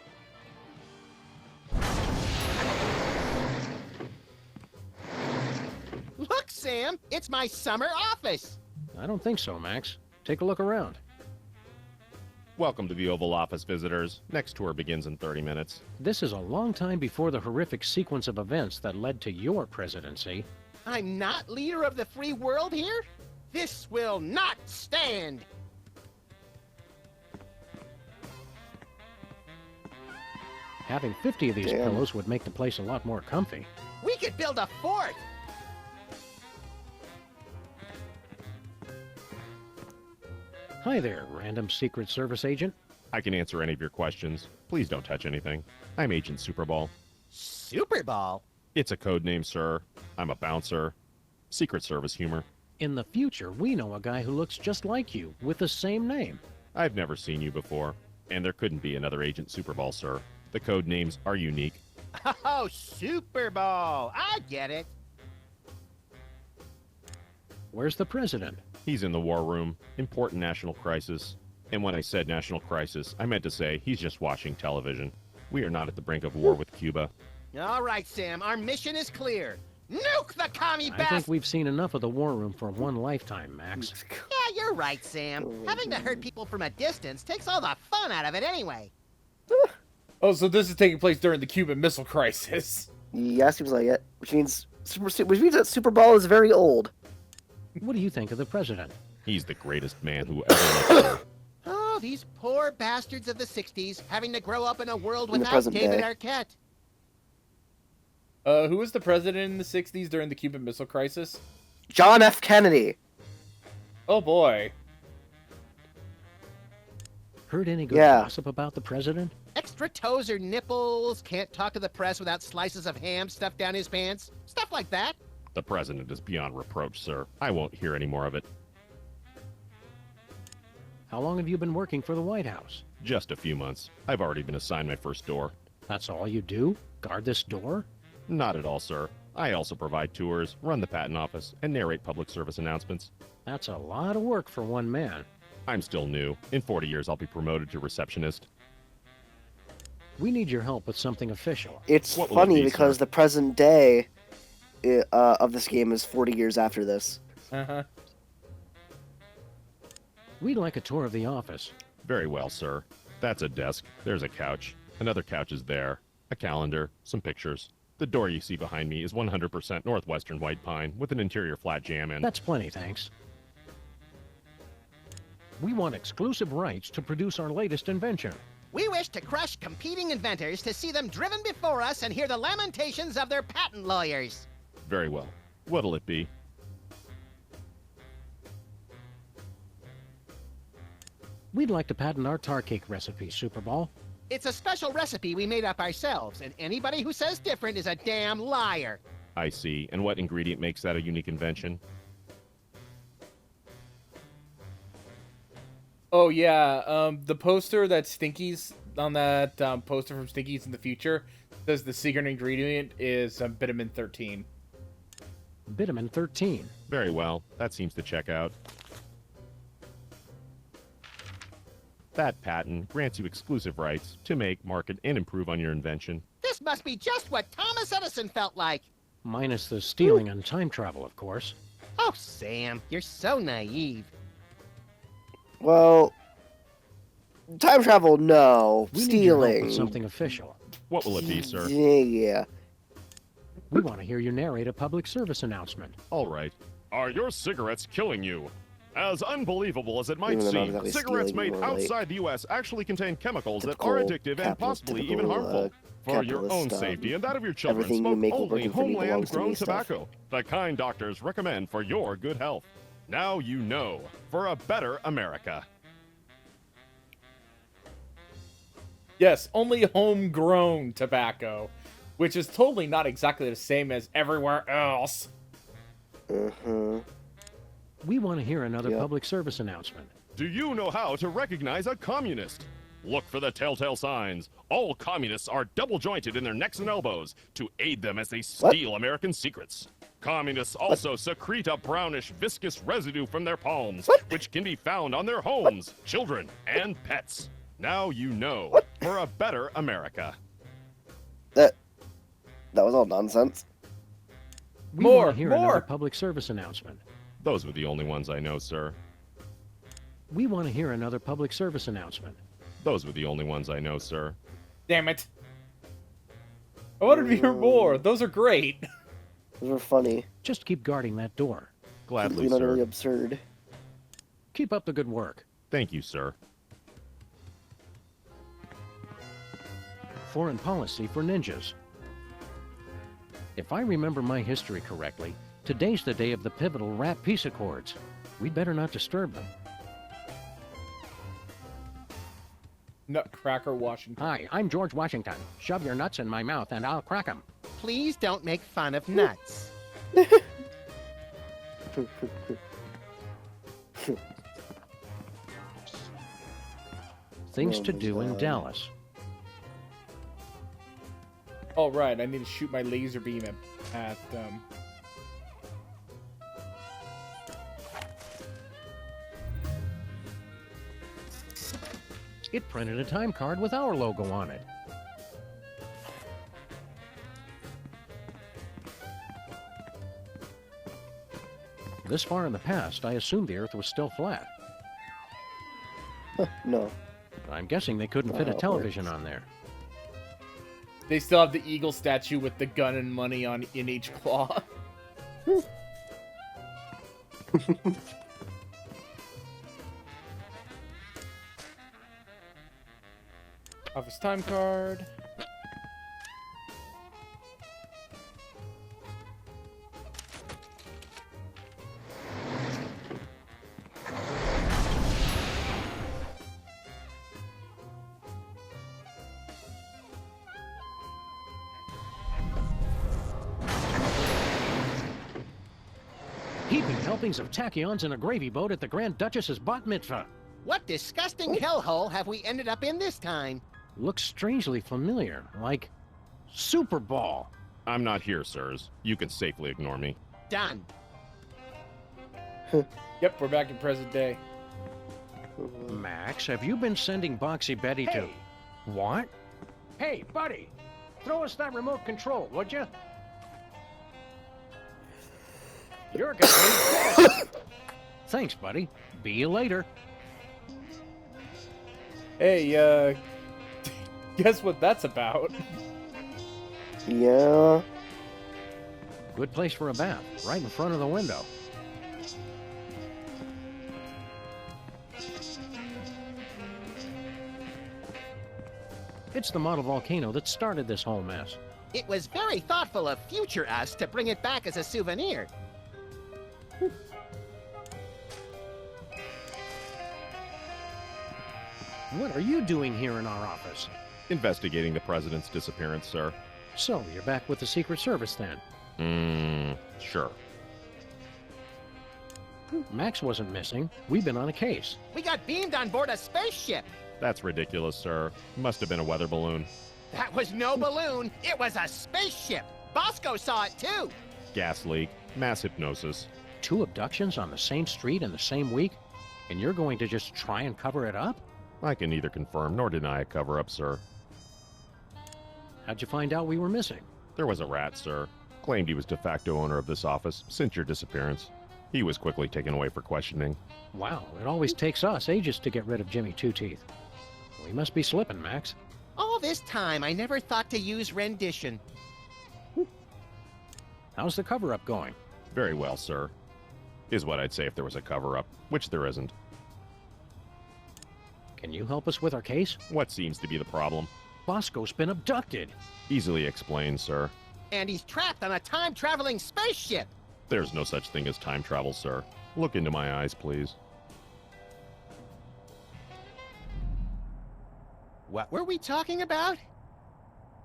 Look, Sam, it's my summer office. I don't think so, Max. Take a look around. Welcome to the Oval Office, visitors. Next tour begins in 30 minutes. This is a long time before the horrific sequence of events that led to your presidency. I'm not leader of the free world here? This will not stand. Having 50 of these Damn. pillows would make the place a lot more comfy. We could build a fort. Hi there, random Secret Service agent. I can answer any of your questions. Please don't touch anything. I'm Agent Superball. Super Ball? It's a code name, sir. I'm a bouncer. Secret Service humor. In the future, we know a guy who looks just like you, with the same name. I've never seen you before, and there couldn't be another Agent Superball, sir. The code names are unique. Oh, Super Ball. I get it. Where's the president? He's in the war room. Important national crisis. And when I said national crisis, I meant to say he's just watching television. We are not at the brink of war with Cuba. All right, Sam, our mission is clear. Nuke the commie I bastard! think we've seen enough of the war room for one lifetime, Max. Yeah, you're right, Sam. Having to hurt people from a distance takes all the fun out of it anyway. Oh, so this is taking place during the Cuban Missile Crisis. Yeah, seems like it. Which means that Super Ball is very old. What do you think of the president? He's the greatest man who ever lived. Oh, these poor bastards of the 60s having to grow up in a world In the without present David day. Arquette. Who was the president in the 60s during the Cuban Missile Crisis? John F. Kennedy. Oh boy. Heard any good Yeah. gossip about the president? Extra toes or nipples, can't talk to the press without slices of ham stuffed down his pants. Stuff like that. The president is beyond reproach, sir. I won't hear any more of it. How long have you been working for the White House? Just a few months. I've already been assigned my first door. That's all you do? Guard this door? Not at all, sir. I also provide tours, run the patent office, and narrate public service announcements. That's a lot of work for one man. I'm still new. In 40 years, I'll be promoted to receptionist. We need your help with something official. It's What will it funny be, because sir? the present day of this game is 40 years after this. Uh-huh. We'd like a tour of the office. Very well, sir. That's a desk. There's a couch. Another couch is there. A calendar. Some pictures. The door you see behind me is 100% Northwestern White Pine with an interior flat jam in. That's plenty, thanks. We want exclusive rights to produce our latest invention. We wish to crush competing inventors to see them driven before us and hear the lamentations of their patent lawyers. Very well. What'll it be? We'd like to patent our tar cake recipe, Superball. It's a special recipe we made up ourselves, and anybody who says different is a damn liar. I see. And what ingredient makes that a unique invention? Oh yeah, the poster that Stinky's on that poster from Stinky's in the future says the secret ingredient is vitamin 13. Vitamin 13. Very well. That seems to check out. That patent grants you exclusive rights to make, market, and improve on your invention. This must be just what Thomas Edison felt like. Minus the stealing and time travel, of course. Oh, Sam, you're so naive. Well, time travel, no. We need your help Stealing. with something official. What will it be, sir? Yeah. We want to hear you narrate a public service announcement. All right. Are your cigarettes killing you? As unbelievable as it might Even though seem, that was cigarettes stealing, made more like outside the U.S. actually contain chemicals that typical are addictive and possibly even typical, harmful. For your capitalist, own safety and that of your children, everything you smoke make while only working for me belongs to homeland-grown me stuff. tobacco. The kind doctors recommend for your good health. Now you know. For a better America. Yes, only homegrown tobacco, which is totally not exactly the same as everywhere else. Uh-huh. We want to hear another Yep. public service announcement. Do you know how to recognize a communist? Look for the telltale signs. All communists are double-jointed in their necks and elbows to aid them as they steal American secrets. Communists also secrete a brownish, viscous residue from their palms, which can be found on their homes, children, and pets. Now you know. For a better America. That was all nonsense. We More, want to hear more. another public service announcement. Those were the only ones I know, sir. We want to hear another public service announcement. Those were the only ones I know, sir. Damn it. I wanted to hear more. Those are great. Those were funny. Just keep guarding that door. Gladly, Completely utterly sir. absurd. Keep up the good work. Thank you, sir. Foreign policy for ninjas. If I remember my history correctly, today's the day of the pivotal Rat Peace Accords. We'd better not disturb them. Nutcracker Washington. Hi, I'm George Washington. Shove your nuts in my mouth and I'll crack 'em. Please don't make fun of nuts. Things Oh to my do in God. Dallas. Oh, right. I need to shoot my laser beam at It printed a time card with our logo on it. This far in the past, I assumed the Earth was still flat. No. I'm guessing they couldn't fit a television on there. They still have the eagle statue with the gun and money in each claw. Office time card. Heaping helpings of tachyons in a gravy boat at the Grand Duchess's bat mitzvah. What disgusting hellhole have we ended up in this time? Looks strangely familiar, like Super Ball. I'm not here, sirs. You can safely ignore me. Done. Yep, we're back in present day. Max, have you been sending Boxy Betty to... What? Hey, buddy, throw us that remote control, would you? You're gonna be dead. Thanks, buddy. Be you later. Hey, guess what that's about? Yeah. Good place for a bath, right in front of the window. It's the model volcano that started this whole mess. It was very thoughtful of future us to bring it back as a souvenir. What are you doing here in our office? Investigating the president's disappearance, sir. So, you're back with the Secret Service then? Sure. Max wasn't missing. We've been on a case. We got beamed on board a spaceship. That's ridiculous, sir. Must have been a weather balloon. That was no balloon. It was a spaceship. Bosco saw it too. Gas leak. Mass hypnosis. 2 abductions on the same street in the same week? And you're going to just try and cover it up? I can neither confirm nor deny a cover-up, sir. How'd you find out we were missing? There was a rat, sir. Claimed he was de facto owner of this office since your disappearance. He was quickly taken away for questioning. Wow, it always takes us ages to get rid of Jimmy Two-Teeth. We must be slipping, Max. All this time, I never thought to use rendition. How's the cover-up going? Very well, sir. Is what I'd say if there was a cover-up, which there isn't. Can you help us with our case? What seems to be the problem? Bosco's been abducted. Easily explained, sir. And he's trapped on a time-traveling spaceship. There's no such thing as time travel, sir. Look into my eyes, please. What were we talking about?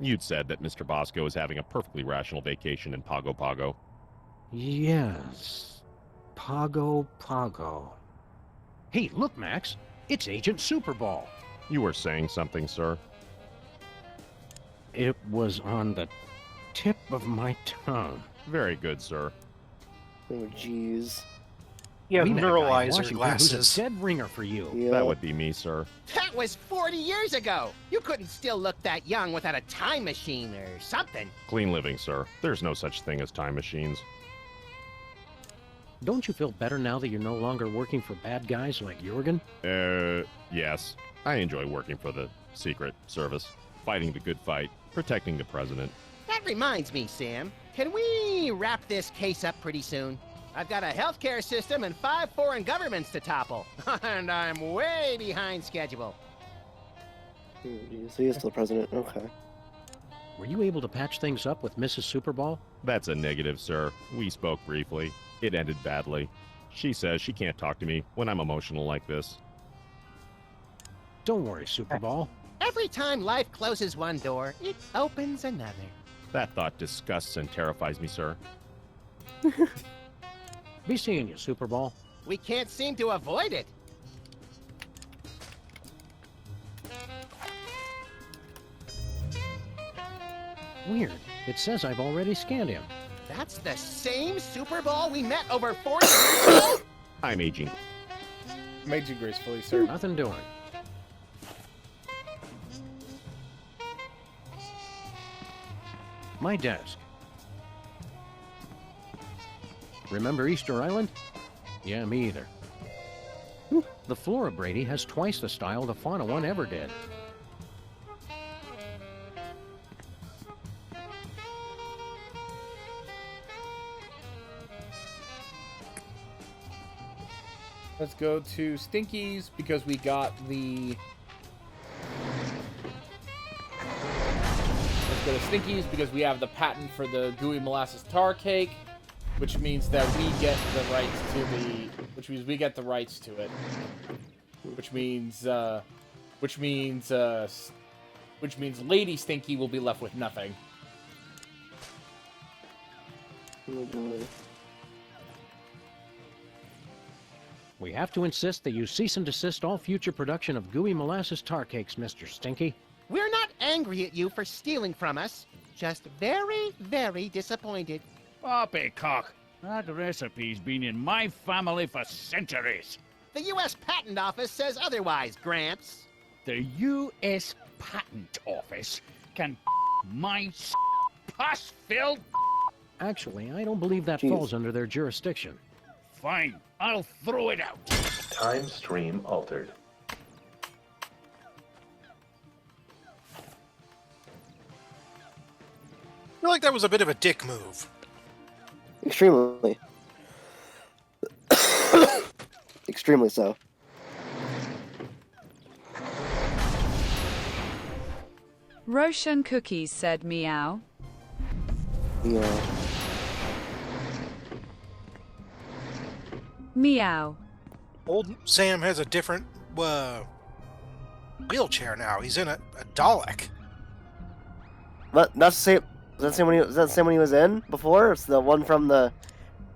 You'd said that Mr. Bosco is having a perfectly rational vacation in Pago Pago. Yes. Pago Pago. Hey, look, Max. It's Agent Super Ball. You were saying something, sir? It was on the tip of my tongue. Very good, sir. Oh, jeez. You have We met a neural guy in eyes or Washington glasses. Who's a dead ringer for you. Yeah. That would be me, sir. That was 40 years ago. You couldn't still look that young without a time machine or something. Clean living, sir. There's no such thing as time machines. Don't you feel better now that you're no longer working for bad guys like Jurgen? Yes. I enjoy working for the Secret Service. Fighting the good fight. Protecting the president. That reminds me, Sam. Can we wrap this case up pretty soon? I've got a healthcare system and 5 foreign governments to topple. And I'm way behind schedule. Oh, geez. So he is still president. Okay. Were you able to patch things up with Mrs. Superball? That's a negative, sir. We spoke briefly. It ended badly. She says she can't talk to me when I'm emotional like this. Don't worry, Superball. Every time life closes one door, it opens another. That thought disgusts and terrifies me, sir. Be seeing you, Superball. We can't seem to avoid it. Weird. It says I've already scanned him. That's the same Super Bowl we met over 40 years ago? I'm aging. Made you gracefully, sir. Nothing doing. My desk. Remember Easter Island? Yeah, me either. The Flora Brady has twice the style the Fauna one ever did. Let's go to Stinky's because we got the... Let's go to Stinky's because we have the patent for the gooey molasses tar cake, which means that we get the rights to the... Which means we get the rights to it. Which means Lady Stinky will be left with nothing. We have to insist that you cease and desist all future production of gooey molasses tar cakes, Mr. Stinky. We're not angry at you for stealing from us. Just very, very disappointed. Poppycock, that recipe's been in my family for centuries. The U.S. Patent Office says otherwise, Gramps. The U.S. Patent Office can my pus-filled... Actually, I don't believe that falls under their jurisdiction. Fine, I'll throw it out. Time stream altered. I feel like that was a bit of a dick move. Extremely. Extremely so. Roshan Cookies said meow. Yeah. Meow. Old Sam has a different wheelchair now. He's in a Dalek. But that's the same. Is that the same one he was in before? It's the one from the.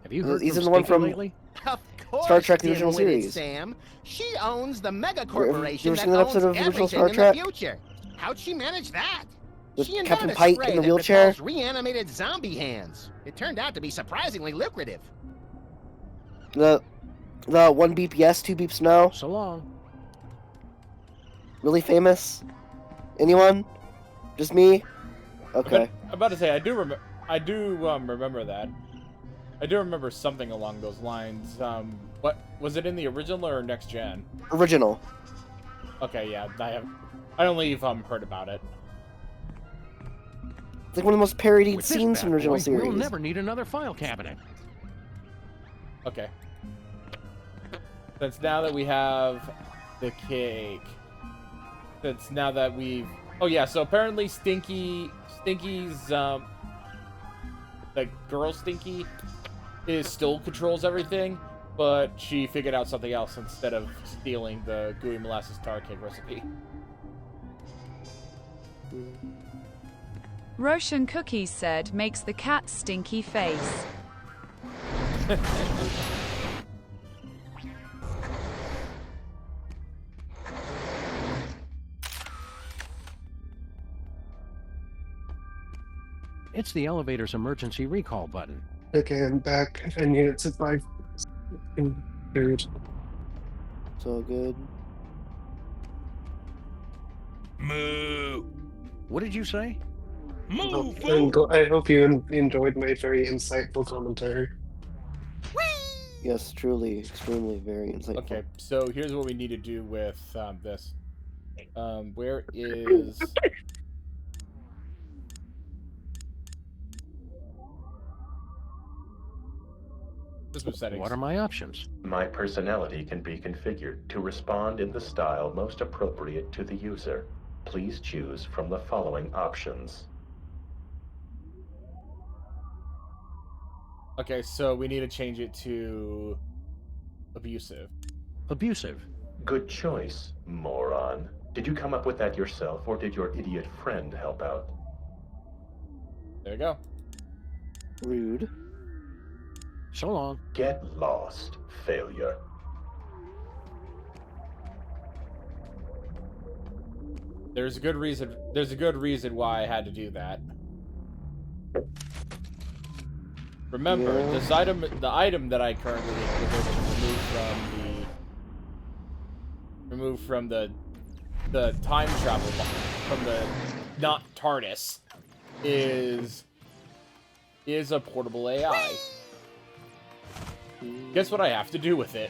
Have you heard He's from in the one Stinky from lately? Of course, Star Trek: The Original dim-witted Series. Sam. She owns the mega You corporation ever that seen that owns episode of the original everything Star in Trek? the future. How'd she manage that? With She Captain invented a Pike spray in the that wheelchair? recalls reanimated zombie hands. It turned out to be surprisingly lucrative. The 1 BPS, 2 beeps now. So long. Really famous? Anyone? Just me? Okay. I'm about to say I do remember that. I do remember something along those lines. What was it in the original or next gen? Original. Okay, yeah, I only heard about it. It's like one of the most parodied With this scenes bad from the original boy, series. We'll never need another file cabinet. Okay. Since now that we have the cake. Since now that we've... Oh yeah, so apparently Stinky's, the girl Stinky, still controls everything, but she figured out something else instead of stealing the gooey molasses tar cake recipe. Roshan Cookies said makes the cat stinky face. It's the elevator's emergency recall button. Okay, I'm back. I needed to buy food. So good. Moo. What did you say? Move, I hope you enjoyed my very insightful commentary. Yes, truly, extremely, very insightful. Okay, so here's what we need to do with this. Where is... Settings. What are my options? My personality can be configured to respond in the style most appropriate to the user. Please choose from the following options. Okay, so we need to change it to abusive. Abusive. Good choice, moron. Did you come up with that yourself, or did your idiot friend help out? There you go. Rude. So long. Get lost, failure. There's a good reason. There's a good reason why I had to do that. Remember, Yeah. the item that I currently was able to remove from the time travel from the not TARDIS is is a portable AI. Guess what I have to do with it?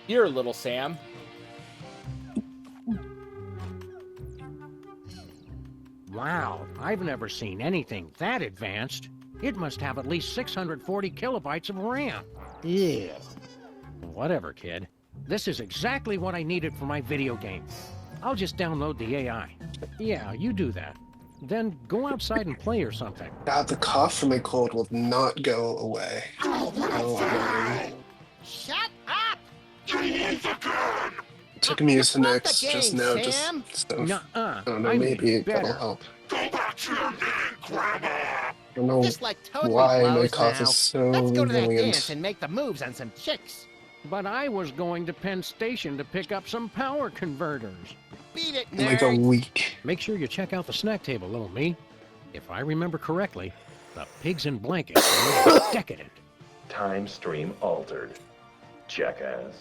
Here, little Sam. Wow, I've never seen anything that advanced. It must have at least 640 kilobytes of RAM. Yeah. Whatever, kid. This is exactly what I needed for my video game. I'll just download the AI. Yeah, you do that. Then go outside and play or something. God, the cough from my cold will not go away. Oh, Shut up! took me using Quit X the just game, now, Sam. just stuff. Nuh-uh. I don't know, I mean maybe better. that'll help. Go back to your man, Grandma! I don't know This like totally why my blows cough now. is so Let's go to that resilient. dance and make the moves on some chicks. But I was going to Penn Station to pick up some power converters. Beat it, In like a nerd. week. Make sure you check out the snack table, little me. If I remember correctly, the pigs in blankets are decadent. Time stream altered. Jackass.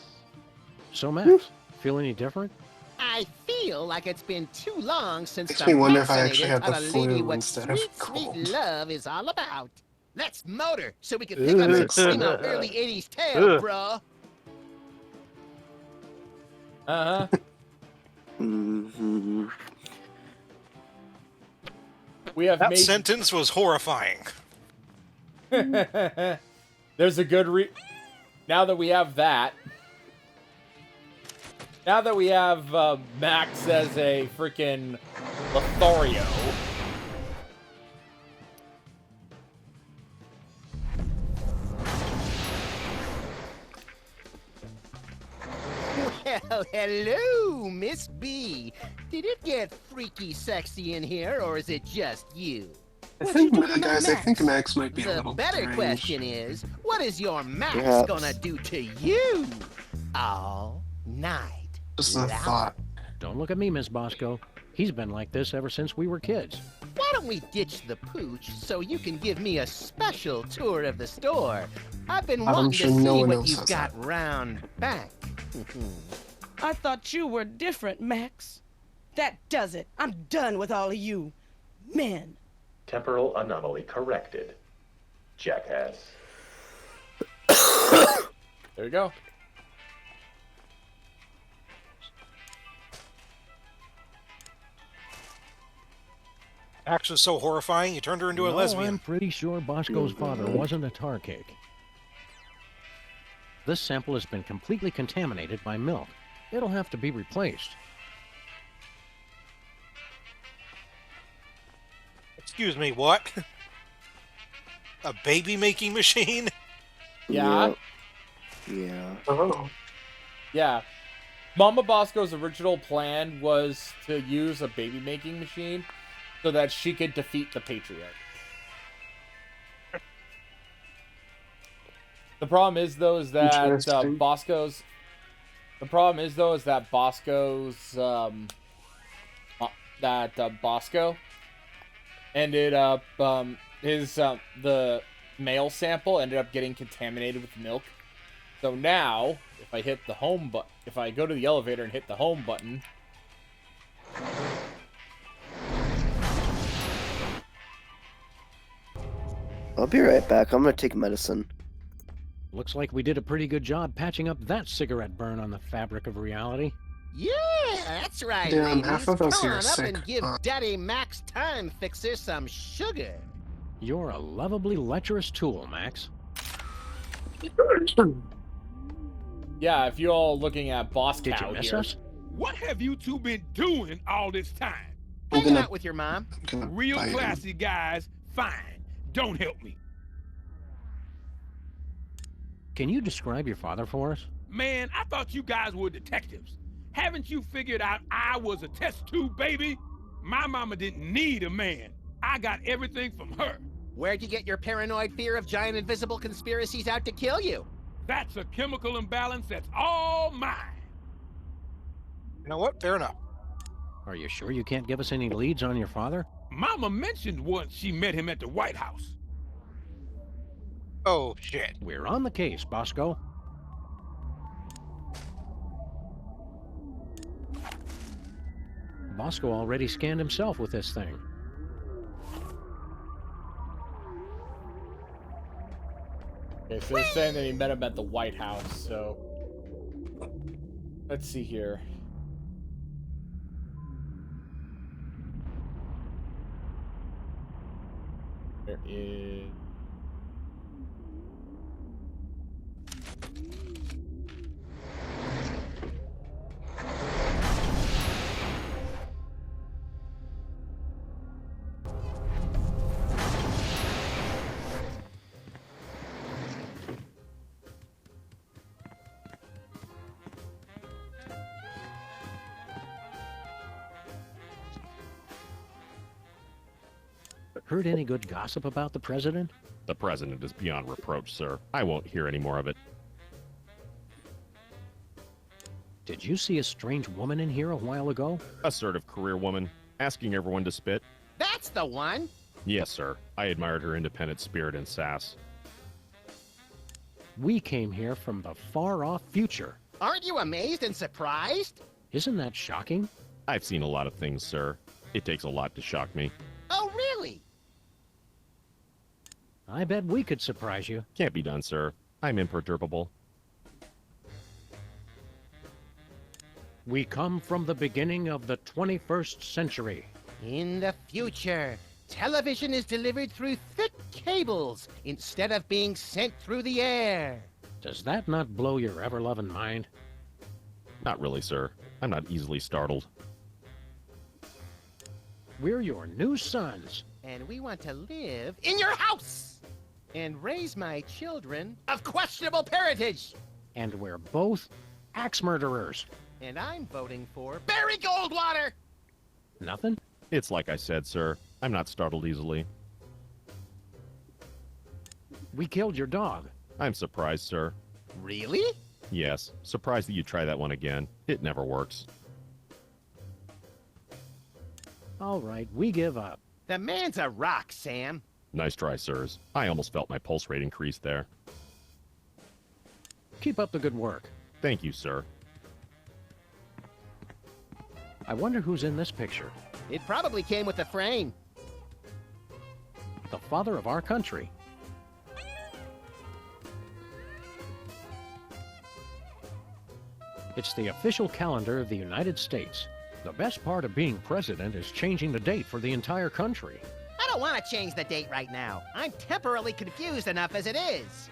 So, Max, feel any different? I feel like it's been too long since Makes the me wonder if I actually vaccinated have the taught a lady flu what instead of sweet, cold. sweet love is all about. Let's motor so we can pick up some primo early 80s tail, bro. Uh-huh. We have That made... sentence was horrifying. There's a good Now that we have that... Now that we have Max as a freaking Lothario... Well, hello, Miss B. Did it get freaky sexy in here, or is it just you? I think, guys, I think Max might be a The little better strange. question is, what is your Max Perhaps. gonna do to you all night? Just a long? thought. Don't look at me, Miss Bosco. He's been like this ever since we were kids. Why don't we ditch the pooch so you can give me a special tour of the store? I've been I'm wanting sure to no see one what else you've has got round back. I thought you were different, Max. That does it. I'm done with all of you. Men. Temporal anomaly corrected. Jackass. There we go. Axe was so horrifying, you turned her into a No, lesbian. I'm pretty sure Bosco's father wasn't a tar cake. This sample has been completely contaminated by milk. It'll have to be replaced. Excuse me, what? A baby making machine? Yeah. Yeah. Oh. Yeah. Mama Bosco's original plan was to use a baby making machine so that she could defeat the Patriarch. The problem is though is that Interesting. Bosco's Bosco ended up the male sample ended up getting contaminated with milk. So now, if I hit the home button, if I go to the elevator and hit the home button, I'll be right back. I'm gonna take medicine. Looks like we did a pretty good job patching up that cigarette burn on the fabric of reality. Yeah, that's right, Damn, ladies. half of us Come here are on up sick. and give Daddy Max Time Fixer some sugar. You're a lovably lecherous tool, Max. yeah, if you're all looking at Boss Did you Cow miss here, us? What have you two been doing all this time? I'm Hanging gonna, out with your mom. I'm gonna Real buy him. classy guys, fine. Don't help me. Can you describe your father for us? Man, I thought you guys were detectives. Haven't you figured out I was a test tube baby? My mama didn't need a man. I got everything from her. Where'd you get your paranoid fear of giant invisible conspiracies out to kill you? That's a chemical imbalance that's all mine. You know what? Fair enough. Are you sure you can't give us any leads on your father? Mama mentioned once she met him at the White House. Oh, shit. We're on the case, Bosco. Bosco already scanned himself with this thing. Okay, so they're saying that he met him at the White House, so... Let's see here. There is... Heard any good gossip about the president? The president is beyond reproach, sir. I won't hear any more of it. Did you see a strange woman in here a while ago? Assertive career woman, asking everyone to spit. That's the one. Yes, sir. I admired her independent spirit and sass. We came here from the far-off future. Aren't you amazed and surprised? Isn't that shocking? I've seen a lot of things, sir. It takes a lot to shock me. Oh, really? I bet we could surprise you. Can't be done, sir. I'm imperturbable. We come from the beginning of the 21st century. In the future, television is delivered through thick cables instead of being sent through the air. Does that not blow your ever-loving mind? Not really, sir. I'm not easily startled. We're your new sons. And we want to live in your house and raise my children of questionable parentage. And we're both axe murderers. And I'm voting for Barry Goldwater. Nothing? It's like I said, sir. I'm not startled easily. We killed your dog. I'm surprised, sir. Really? Yes. Surprised that you try that one again. It never works. All right, we give up. The man's a rock, Sam. Nice try, sirs. I almost felt my pulse rate increase there. Keep up the good work. Thank you, sir. I wonder who's in this picture. It probably came with the frame. The father of our country. It's the official calendar of the United States. The best part of being president is changing the date for the entire country. I don't want to change the date right now. I'm temporarily confused enough as it is.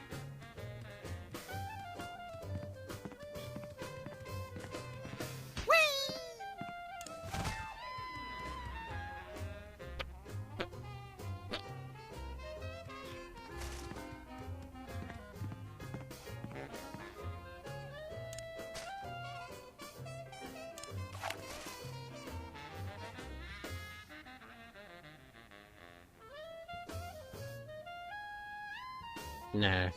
Nah.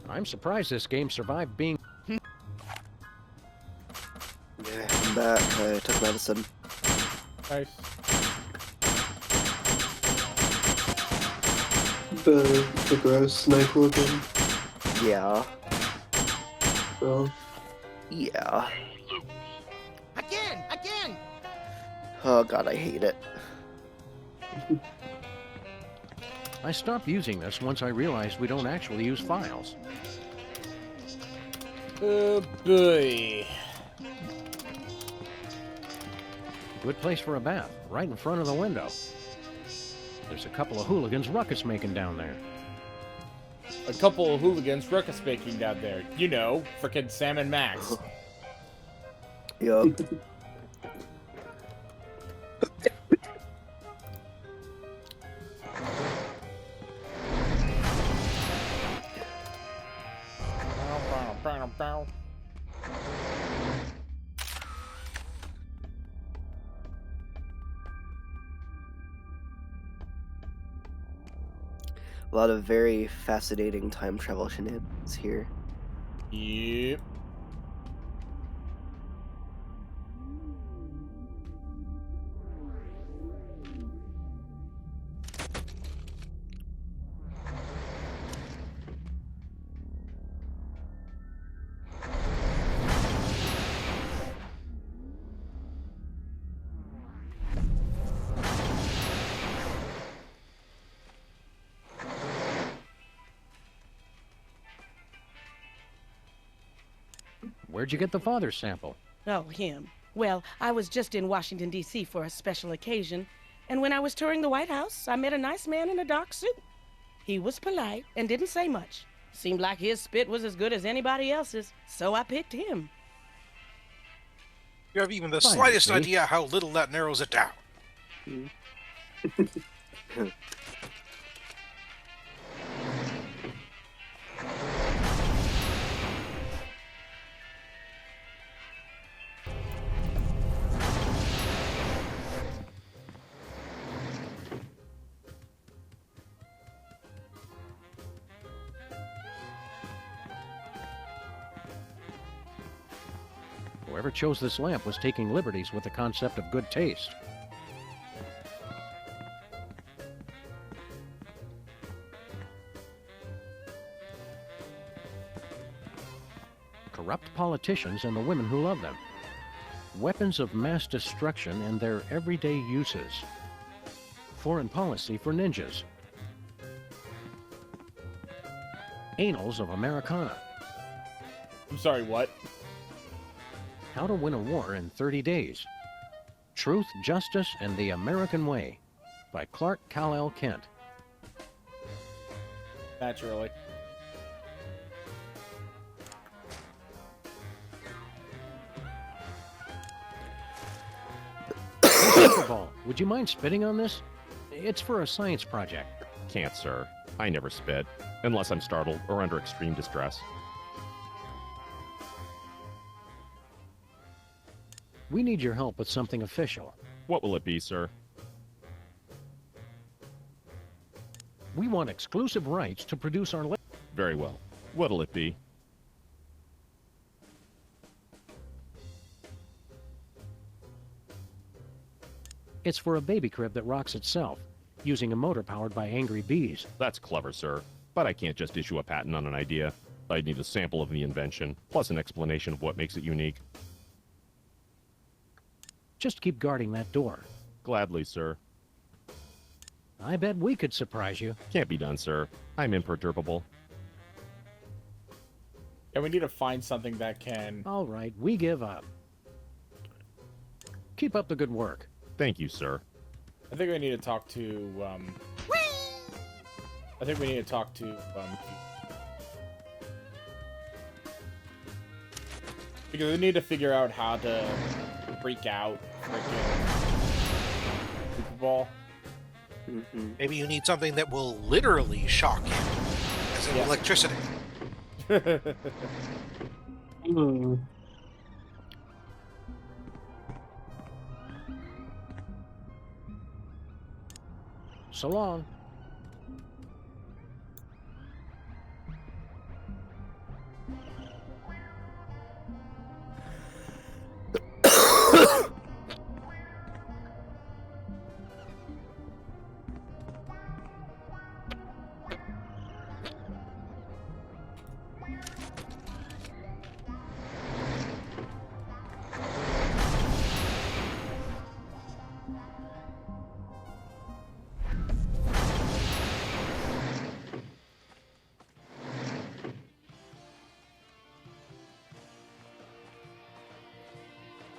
I'm surprised this game survived being... Yeah, I'm back. I took medicine. Nice. The gross snake looking. Yeah. Well, Yeah. Again! Oh god, I hate it. I stopped using this once I realized we don't actually use files. Oh boy. Good place for a bath, right in front of the window. There's a couple of hooligans ruckus making down there. A couple of hooligans ruckus making down there. You know, frickin' Sam and Max. Yup. A lot of very fascinating time travel shenanigans here. Yep. Where'd you get the father's sample? Oh, him. Well, I was just in Washington, D.C. for a special occasion, and when I was touring the White House, I met a nice man in a dark suit. He was polite and didn't say much. Seemed like his spit was as good as anybody else's, so I picked him. You have even the Fine, slightest see? idea how little that narrows it down. Whoever chose this lamp was taking liberties with the concept of good taste. Corrupt politicians and the women who love them. Weapons of mass destruction and their everyday uses. Foreign policy for ninjas. Annals of Americana. I'm sorry, what? How to Win a War in 30 Days. Truth, Justice, and the American Way by Clark Kal-El Kent. Naturally. Ball, would you mind spitting on this? It's for a science project. Can't, sir. I never spit, unless I'm startled or under extreme distress. We need your help with something official. What will it be, sir? We want exclusive rights to produce our... Very well. What'll it be? It's for a baby crib that rocks itself, using a motor powered by angry bees. That's clever, sir. But I can't just issue a patent on an idea. I'd need a sample of the invention, plus an explanation of what makes it unique. Just keep guarding that door. Gladly, sir. I bet we could surprise you. Can't be done, sir. I'm imperturbable. Yeah, we need to find something that can... All right, we give up. Keep up the good work. Thank you, sir. I think we need to talk to, I think we need to talk to, because we need to figure out how to freak out freaking Super Ball. Maybe you need something that will literally shock him, as in electricity. So long.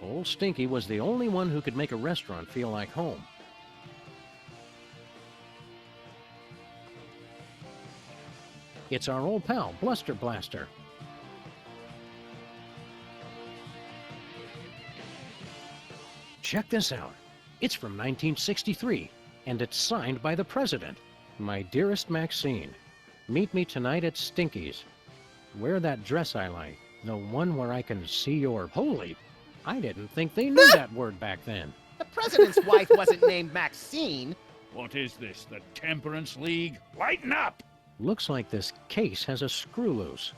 Old Stinky was the only one who could make a restaurant feel like home. It's our old pal, Bluster Blaster. Check this out. It's from 1963, and it's signed by the president. My dearest Maxine, meet me tonight at Stinky's. Wear that dress I like, the one where I can see your... Holy... I didn't think they knew that word back then. The president's wife wasn't named Maxine. What is this, the Temperance League? Lighten up! Looks like this case has a screw loose.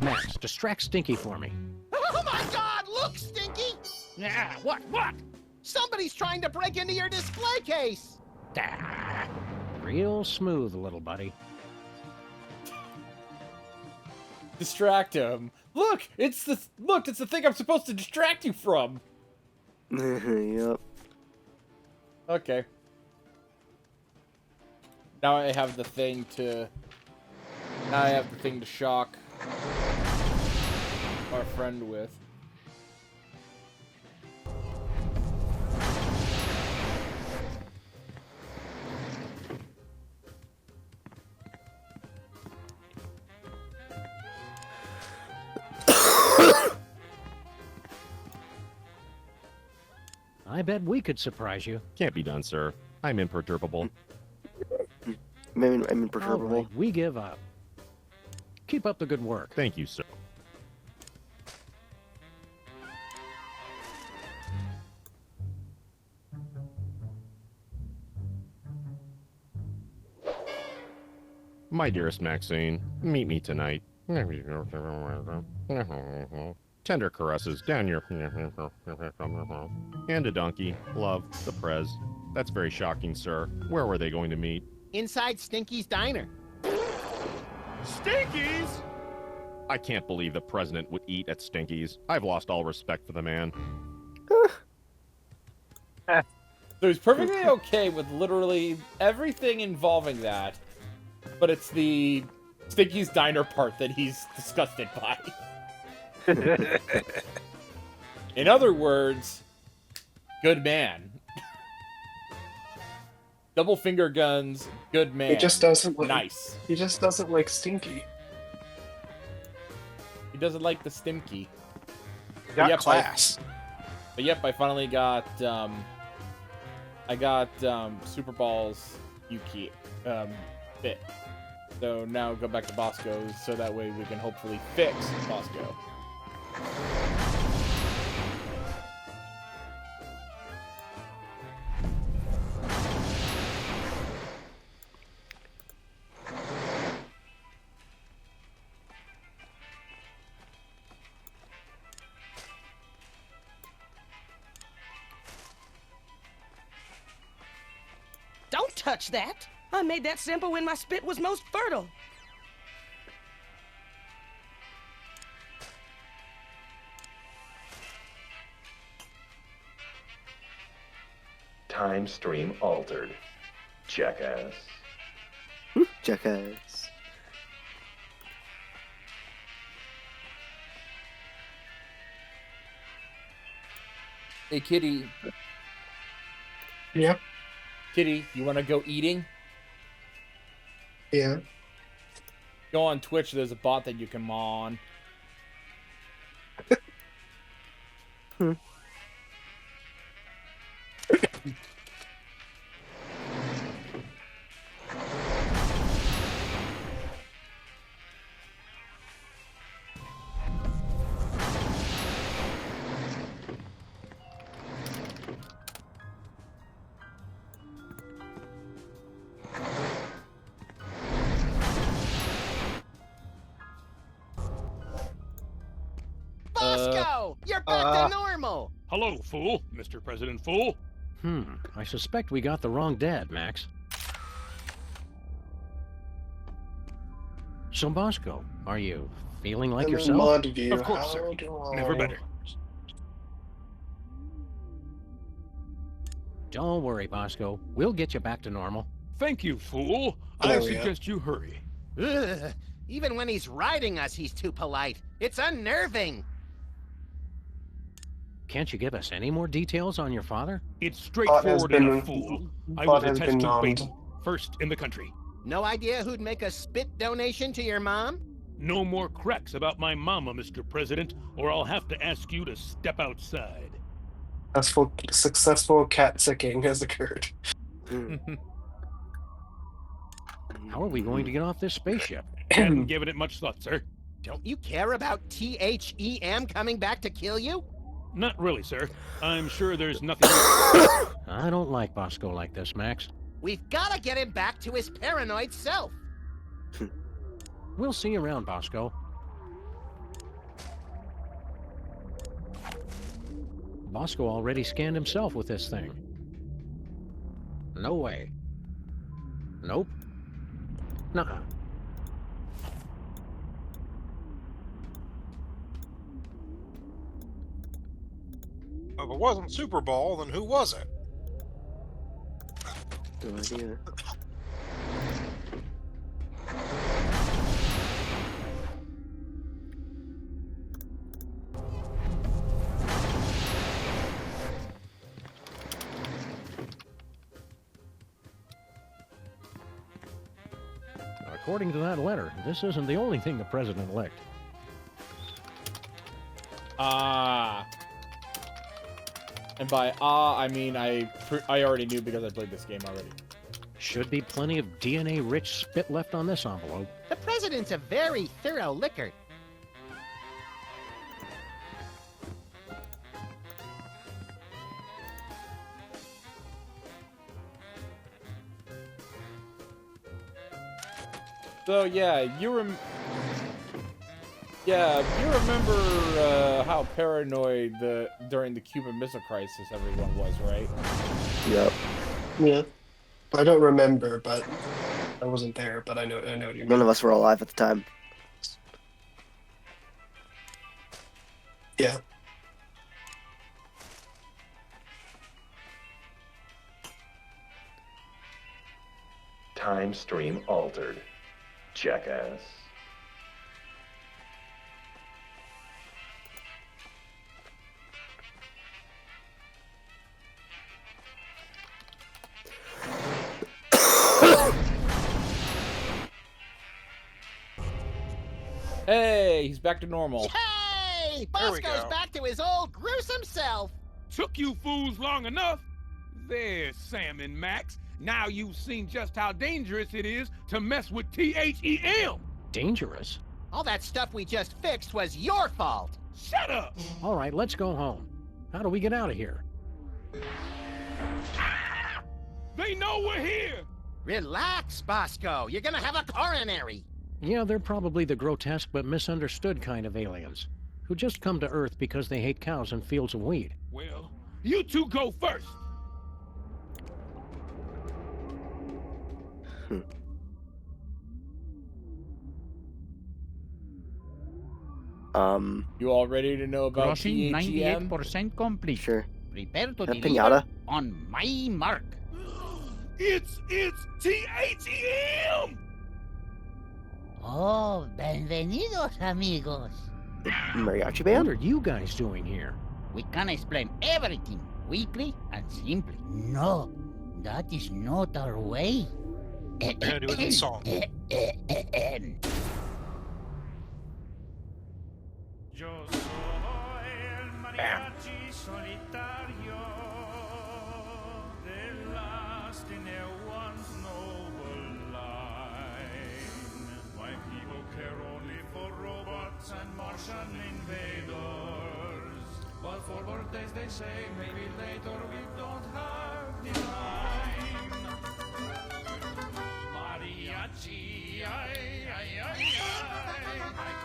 Max, distract Stinky for me. Oh my God! Look, Stinky! Yeah, what? Somebody's trying to break into your display case! Ah, real smooth, little buddy. Distract him. Look, it's the thing I'm supposed to distract you from. Yep. Okay. Now I have the thing to. Now I have the thing to shock our friend with. I bet we could surprise you. Can't be done, sir. I'm imperturbable. I'm imperturbable. All right, we give up. Keep up the good work. Thank you, sir. My dearest Maxine, meet me tonight. Tender caresses down your... And a donkey. Love, the Prez. That's very shocking, sir. Where were they going to meet? Inside Stinky's diner. Stinky's? I can't believe the president would eat at Stinky's. I've lost all respect for the man. So he's perfectly okay with literally everything involving that, but it's the Stinky's Diner part that he's disgusted by. In other words, good man. Double finger guns, good man. He just doesn't like. Nice. He just doesn't like Stinky. He doesn't like the Stimky. Got class. But yep, I finally got Super Balls Yuki fit. So now go back to Bosco's so that way we can hopefully fix Bosco. Don't touch that. I made that sample when my spit was most fertile. Time stream altered. Jackass. Jackass. Hey, Kitty. Yeah. Kitty, you want to go eating? Yeah. Go on Twitch. There's a bot that you can mon. Bosco! You're back to normal! Hello, fool. Mr. President Fool. I suspect we got the wrong dad, Max. So, Bosco, are you feeling like And then yourself? mod view. Of course, How sir. do I- Never better. Don't worry, Bosco. We'll get you back to normal. Thank you, fool. There I we go. suggest you hurry. Ugh. Even when he's riding us, he's too polite. It's unnerving. Can't you give us any more details on your father? It's straightforward been- enough, fool. I bot was a has test been tube nommed. baby, first in the country. No idea who'd make a spit donation to your mom? No more cracks about my mama, Mr. President, or I'll have to ask you to step outside. Successful cat sicking has occurred. How are we going to get off this spaceship? Hadn't given it much thought, sir. Don't you care about THEM coming back to kill you? Not really, sir. I'm sure there's nothing. I don't like Bosco like this, Max. We've gotta get him back to his paranoid self. We'll see you around, Bosco. Bosco already scanned himself with this thing. No way. Nope. Nuh-uh. If it wasn't Super Bowl, then who was it? No idea. According to that letter, this isn't the only thing the president-elect. And by I mean I already knew because I played this game already. Should be plenty of DNA-rich spit left on this envelope. The president's a very thorough licker. So yeah, you remember how paranoid during the Cuban Missile Crisis everyone was, right? Yep. Yeah. I don't remember, but I wasn't there, but I know what you mean. None of us were alive at the time. Yeah. Time stream altered. Jackass. Hey, he's back to normal. Yay! There we Bosco's go. back to his old gruesome self. Took you fools long enough. There's Sam and Max. Now you've seen just how dangerous it is to mess with THEM. Dangerous? All that stuff we just fixed was your fault. Shut up! All right, let's go home. How do we get out of here? They know we're here. Relax, Bosco. You're gonna have a coronary. Yeah, they're probably the grotesque but misunderstood kind of aliens who just come to Earth because they hate cows and fields of wheat. Well, you two go first. You all ready to know about Crossing THEM? 98% complete. Sure. Prepare to That deliver pinata? on my mark. It's THEM. Oh, bienvenidos, amigos. Mariachi What band? are you guys doing here? We can explain everything quickly and simply. No, that is not our way. I'm gonna do it in song. Bam. And Martian invaders. But for birthdays they say maybe later we don't have the time. Mariachi, I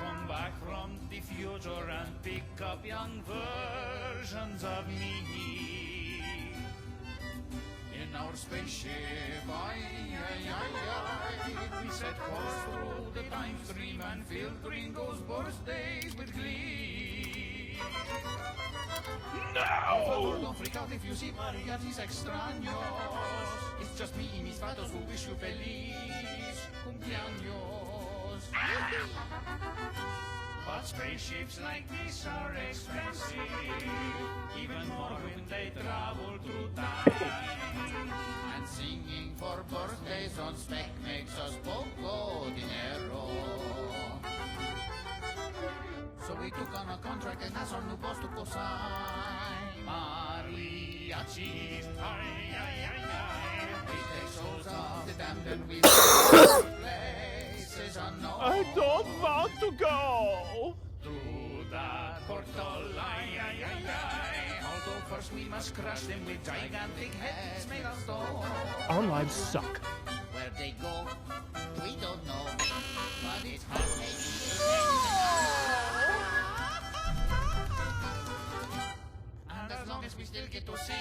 come back from the future and pick up young versions of me. In our spaceship, we set course through the time stream and filled Ringo's birthdays with glee. No! Por favor, don't freak out if you see mariachis extraños. It's just me y mis vatos who wish you feliz cumpleaños. But spaceships like this are expensive, even more when they travel through time. And singing for birthdays on spec makes us poco dinero. So we took on a contract and that's our new boss to co-sign. Mariachis, we take souls of the damned and we places unknown. I don't want to go. Through that portal, Cause we must crush them with gigantic heads made of stone. Our lives suck. Where they go, we don't know. But it's heartbreaking. And as long as we still get to sing,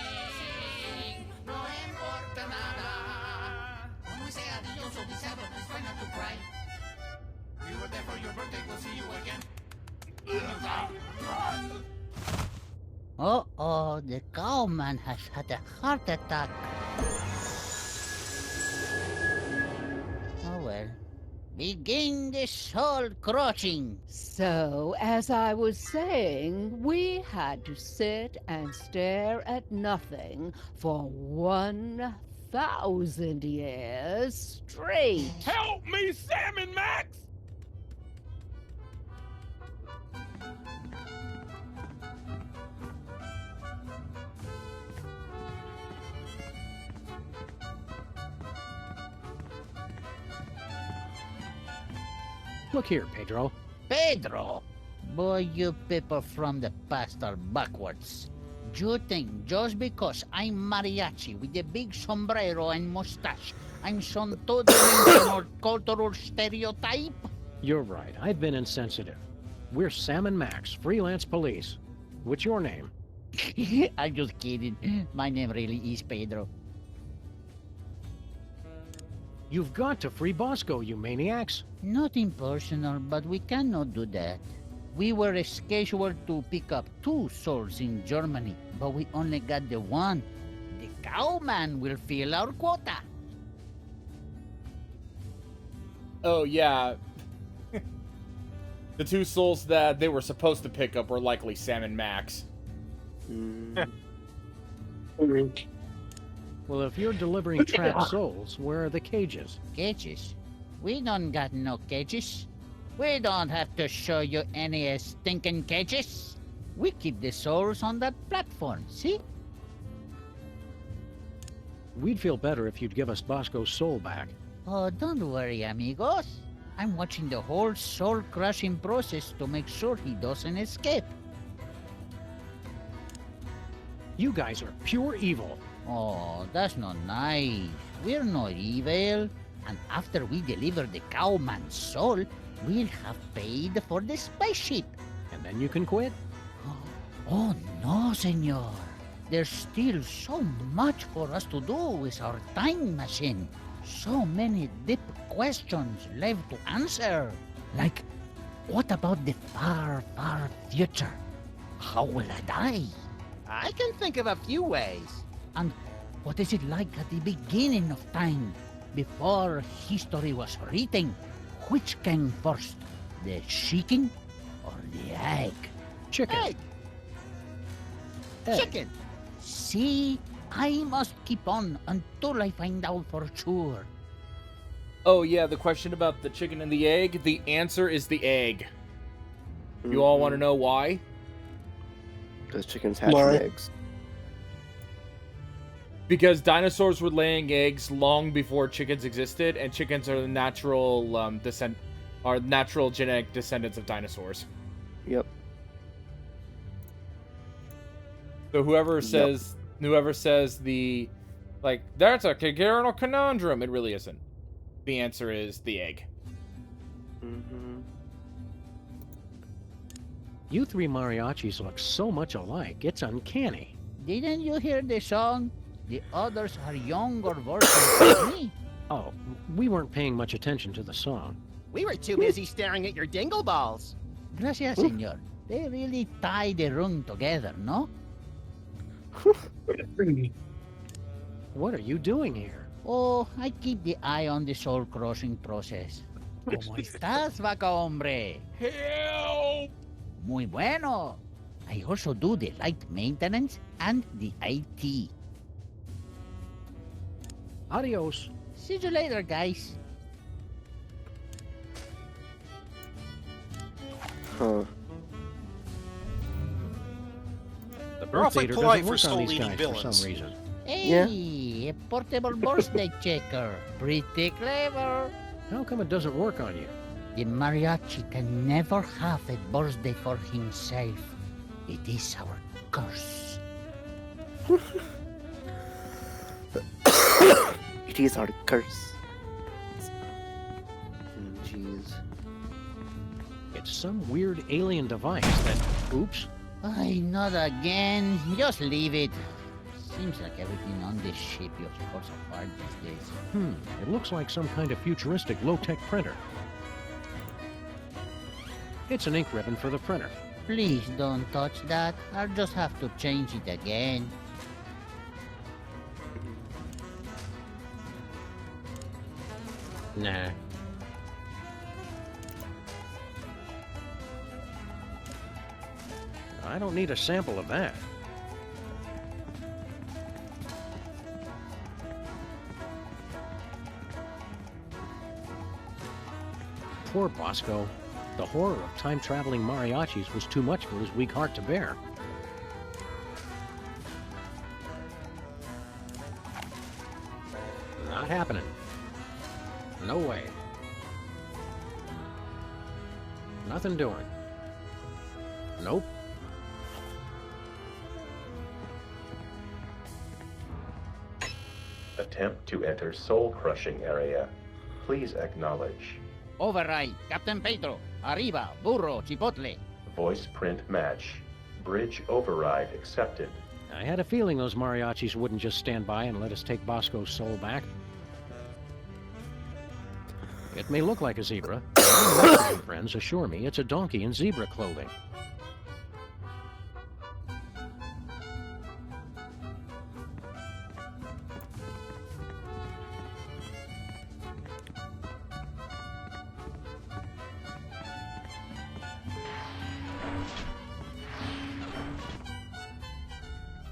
no importa nada. When we say adios, so be sad, but it's fine not to cry. We were there for your birthday, we'll see you again. Uh-oh, the cowman has had a heart attack. Oh well. Begin the soul crushing. So, as I was saying, we had to sit and stare at nothing for 1,000 years straight. Help me, Salmon Max! Look here, Pedro. Pedro! Boy, you people from the past are backwards. You think just because I'm mariachi with a big sombrero and mustache, I'm some two-dimensional cultural stereotype? You're right. I've been insensitive. We're Sam and Max, freelance police. What's your name? I'm just kidding. My name really is Pedro. You've got to free Bosco, you maniacs. Nothing personal, but we cannot do that. We were scheduled to pick up 2 souls in Germany, but we only got the one. The cowman will fill our quota. Oh, yeah. The 2 souls that they were supposed to pick up were likely Sam and Max. Well, if you're delivering trapped souls, where are the cages? Cages? We don't got no cages. We don't have to show you any stinking cages. We keep the souls on that platform, see? We'd feel better if you'd give us Bosco's soul back. Oh, don't worry, amigos. I'm watching the whole soul-crushing process to make sure he doesn't escape. You guys are pure evil. Oh, that's not nice. We're not evil. And after we deliver the cowman's soul, we'll have paid for the spaceship. And then you can quit? Oh, no, senor. There's still so much for us to do with our time machine. So many deep questions left to answer. Like, what about the far, far future? How will I die? I can think of a few ways. And what is it like at the beginning of time? Before history was written, which came first? The chicken or the egg? Chicken. Egg. Egg. Chicken. See, I must keep on until I find out for sure. Oh, yeah, the question about the chicken and the egg, the answer is the egg. You all want to know why? Because chickens hatch from eggs. Because dinosaurs were laying eggs long before chickens existed, and chickens are the natural natural genetic descendants of dinosaurs. Yep. So whoever says the that's a congenital conundrum, it really isn't. The answer is the egg. You 3 mariachis look so much alike, it's uncanny. Didn't you hear the song? The others are younger versions of me. Oh, we weren't paying much attention to the song. We were too busy staring at your dingle balls. Gracias, senor. They really tie the room together, no? What are you doing here? Oh, I keep the eye on the soul-crossing process. ¿Cómo estás, vaca hombre? Help! Muy bueno. I also do the light maintenance and the IT. Adios. See you later, guys. Huh. The They're awfully birth dater polite doesn't for work on these soul-eating guys villains. for some reason. Hey, a portable birthday checker. Pretty clever. How come it doesn't work on you? The mariachi can never have a birthday for himself. It is our curse. It is our curse. Jeez. It's some weird alien device that... Oops. Ay, not again. Just leave it. Seems like everything on this ship just falls apart these days. It looks like some kind of futuristic low-tech printer. It's an ink ribbon for the printer. Please don't touch that. I'll just have to change it again. Nah. I don't need a sample of that. Poor Bosco. The horror of time-traveling mariachis was too much for his weak heart to bear. Not happening. No way. Nothing doing. Nope. Attempt to enter soul-crushing area. Please acknowledge. Override, Captain Pedro. Arriba, burro, chipotle. Voice print match. Bridge override accepted. I had a feeling those mariachis wouldn't just stand by and let us take Bosco's soul back. It may look like a zebra, but my Mexican friends assure me it's a donkey in zebra clothing.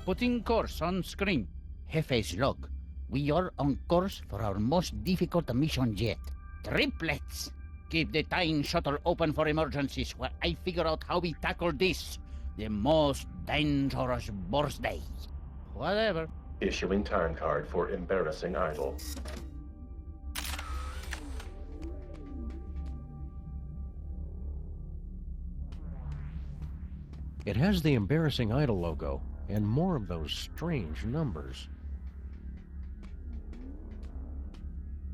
Putting course on screen. Jefe's log. We are on course for our most difficult mission yet. Triplets! Keep the time shuttle open for emergencies while I figure out how we tackle this. The most dangerous birthday. Whatever. Issuing time card for embarrassing idol. It has the embarrassing idol logo, and more of those strange numbers.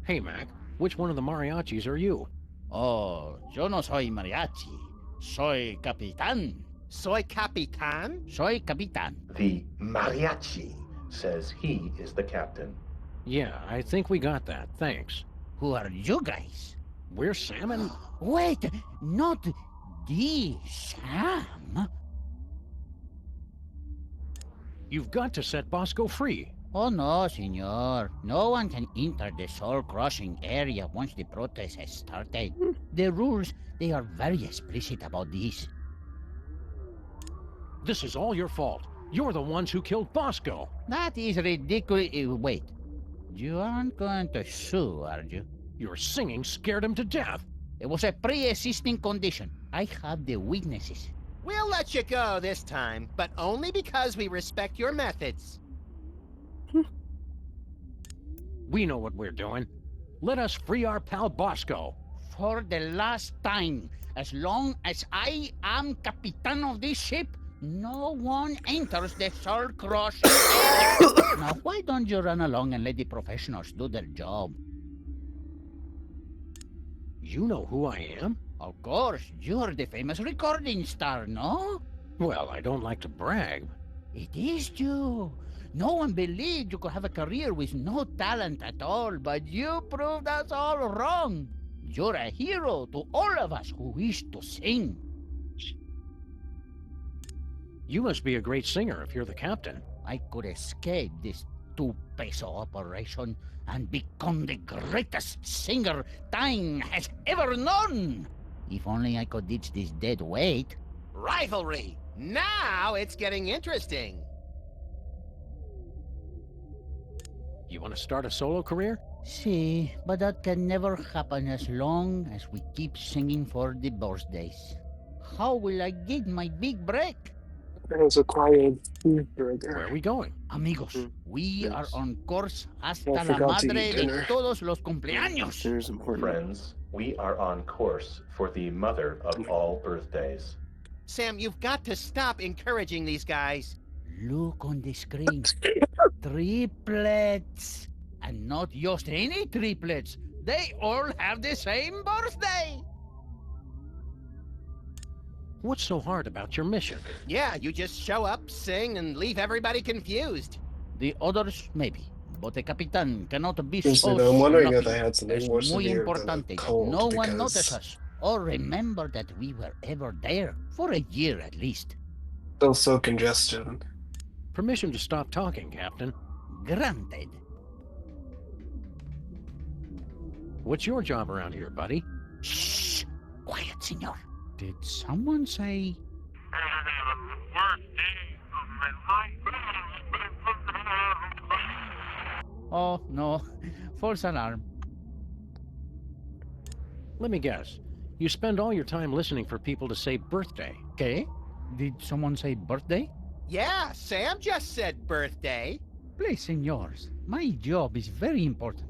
Hey, Mac, which one of the mariachis are you? Oh, yo no soy mariachi. Soy capitán. Soy capitan? Soy capitán. The mariachi says he is the captain. Yeah, I think we got that. Thanks. Who are you guys? We're Sam and... Wait, not the Sam? You've got to set Bosco free. Oh no, senor. No one can enter the soul-crushing area once the protest has started. The rules, they are very explicit about this. This is all your fault. You're the ones who killed Bosco. That is ridiculous. Wait, you aren't going to sue, are you? Your singing scared him to death. It was a pre-existing condition. I have the witnesses. We'll let you go this time, but only because we respect your methods. We know what we're doing. Let us free our pal Bosco. For the last time, as long as I am captain of this ship, no one enters the soul-crushing area. Now, why don't you run along and let the professionals do their job? You know who I am? Of course, you're the famous recording star, no? Well, I don't like to brag. It is you. No one believed you could have a career with no talent at all, but you proved us all wrong. You're a hero to all of us who wish to sing. You must be a great singer if you're the captain. I could escape this two-peso operation and become the greatest singer time has ever known. If only I could ditch this dead weight. Rivalry! Now it's getting interesting. You want to start a solo career? See, but that can never happen as long as we keep singing for the birthdays. How will I get my big break? There's a quiet right there. Where are we going? Amigos, we are on course hasta I la forgot to madre eat de dinner. todos los cumpleaños. Dinner's important. Friends, we are on course for the mother of all birthdays. Sam, you've got to stop encouraging these guys. Look on the screen. Triplets. And not just any triplets. They all have the same birthday. What's so hard about your mission? Yeah, you just show up, sing, and leave everybody confused. The others, maybe. But the Capitan cannot be Just so I'm wondering if sloppy. they had something Es more muy severe than a importante that cold no one because- notice us. Or remember that we were ever there. For a year at least. Still so congested. Permission to stop talking, Captain. Granted. What's your job around here, buddy? Shh! Quiet, senor. Did someone say... Oh, no. False alarm. Let me guess. You spend all your time listening for people to say birthday. Okay. Did someone say birthday? Yeah, Sam just said birthday. Please, senors. My job is very important.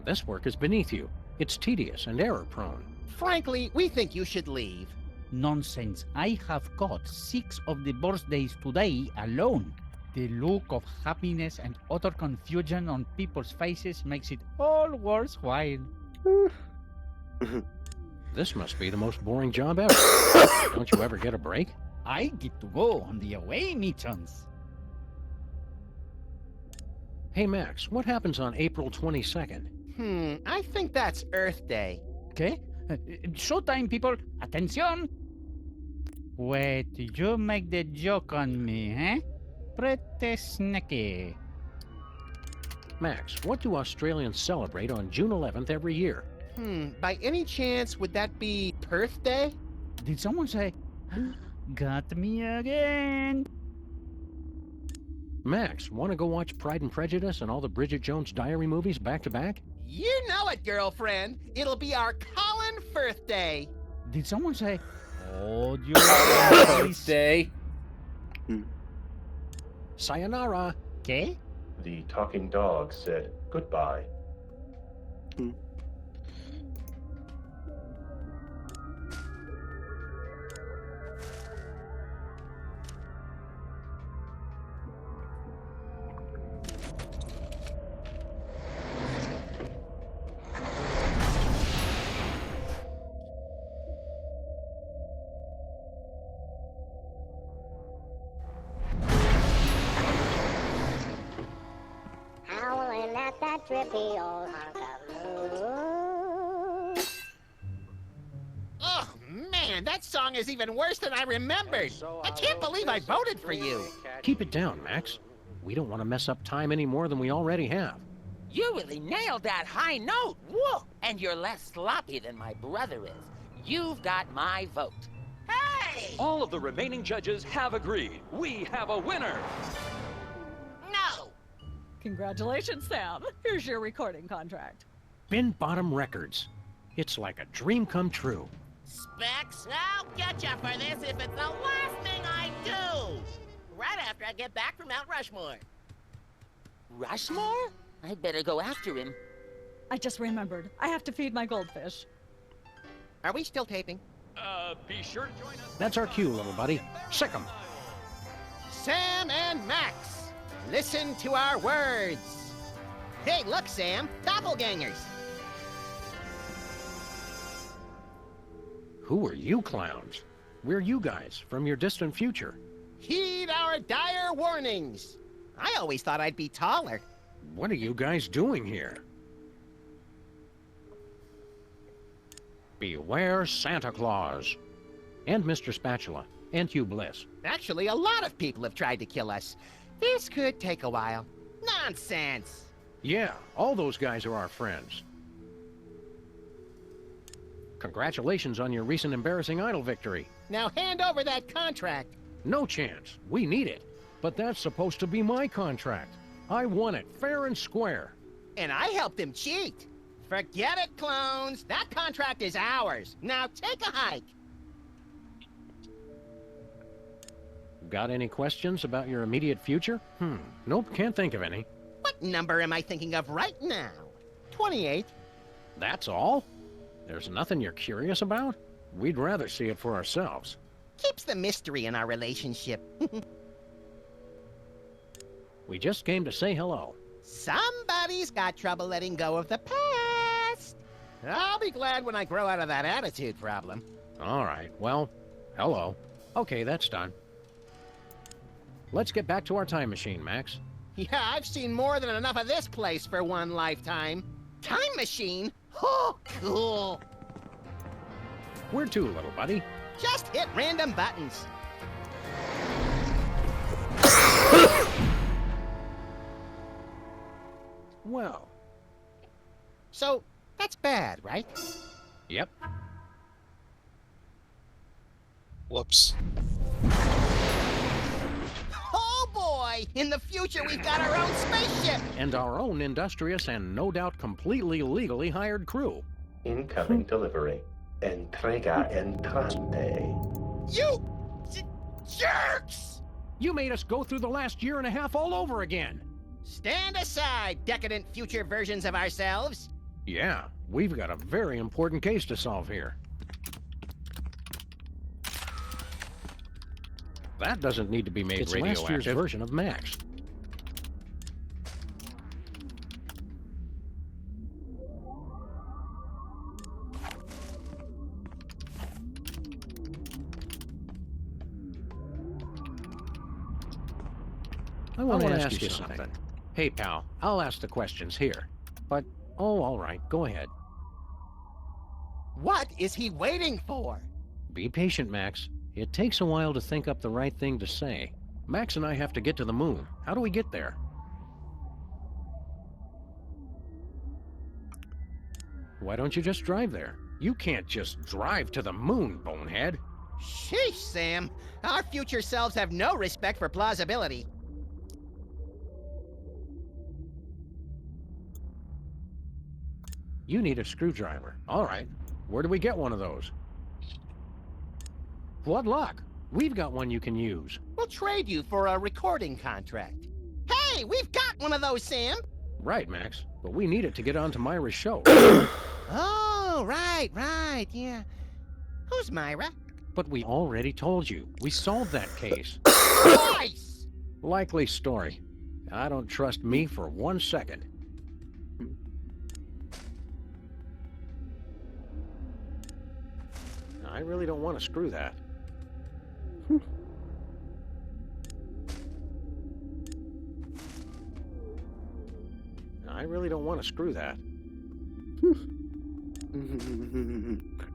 This work is beneath you. It's tedious and error-prone. Frankly, we think you should leave. Nonsense. I have got 6 of the birthdays today alone. The look of happiness and utter confusion on people's faces makes it all worthwhile. This must be the most boring job ever. Don't you ever get a break? I get to go on the away missions. Hey, Max, what happens on April 22nd? I think that's Earth Day. Okay? Showtime, people. Attention! Wait, you make the joke on me, eh? Pretty sneaky. Max, what do Australians celebrate on June 11th every year? By any chance, would that be Perth Day? Did someone say, got me again? Max, want to go watch Pride and Prejudice and all the Bridget Jones Diary movies back to back? You know it, girlfriend. It'll be our Colin Firth Day. Did someone say, hold your birthday? Sayonara. Okay? The talking dog said goodbye. Howling at that drippy old hunk of moon. Oh, man, that song is even worse than I remembered. I can't believe I voted for you. Keep it down, Max. We don't want to mess up time any more than we already have. You really nailed that high note. Whoa! And you're less sloppy than my brother is. You've got my vote. Hey! All of the remaining judges have agreed. We have a winner. No! Congratulations, Sam. Here's your recording contract. Bin Bottom Records. It's like a dream come true. Specs, I'll get you for this if it's the last thing I do. Right after I get back from Mount Rushmore. Rushmore? I'd better go after him. I just remembered. I have to feed my goldfish. Are we still taping? Be sure to join us. That's our cue, little buddy. Sick 'em. Sam and Max, listen to our words. Hey, look, Sam, doppelgangers. Who are you clowns? We're you guys from your distant future. Heed our dire warnings. I always thought I'd be taller. What are you guys doing here? Beware Santa Claus. And Mr. Spatula. And Hugh Bliss. Actually, a lot of people have tried to kill us. This could take a while. Nonsense. Yeah, all those guys are our friends. Congratulations on your recent embarrassing idol victory. Now hand over that contract. No chance. We need it. But that's supposed to be my contract. I won it, fair and square. And I helped him cheat. Forget it, clones. That contract is ours. Now take a hike. Got any questions about your immediate future? Nope, can't think of any. What number am I thinking of right now? 28. That's all? There's nothing you're curious about? We'd rather see it for ourselves. Keeps the mystery in our relationship. We just came to say hello. Somebody's got trouble letting go of the past. I'll be glad when I grow out of that attitude problem. All right, well, hello. Okay, that's done. Let's get back to our time machine, Max. Yeah, I've seen more than enough of this place for one lifetime. Time machine? Oh, cool. Where to, little buddy? Just hit random buttons. Well. So, that's bad, right? Yep. Whoops. Oh boy! In the future, we've got our own spaceship! And our own industrious and no doubt completely legally hired crew. Incoming delivery. Entrega entrante. You jerks! You made us go through the last year and a half all over again. Stand aside, decadent future versions of ourselves. Yeah, we've got a very important case to solve here. That doesn't need to be made radioactive. It's last year's version of Max. I want to ask you something. Hey, pal, I'll ask the questions here. But, oh, all right, go ahead. What is he waiting for? Be patient, Max. It takes a while to think up the right thing to say. Max and I have to get to the moon. How do we get there? Why don't you just drive there? You can't just drive to the moon, bonehead. Sheesh, Sam. Our future selves have no respect for plausibility. You need a screwdriver. All right. Where do we get one of those? What luck? We've got one you can use. We'll trade you for a recording contract. Hey, we've got one of those, Sam! Right, Max. But we need it to get onto Myra's show. Oh, right, yeah. Who's Myra? But we already told you. We solved that case. Twice! Likely story. I don't trust me for 1 second. I really don't want to screw that. I really don't want to screw that.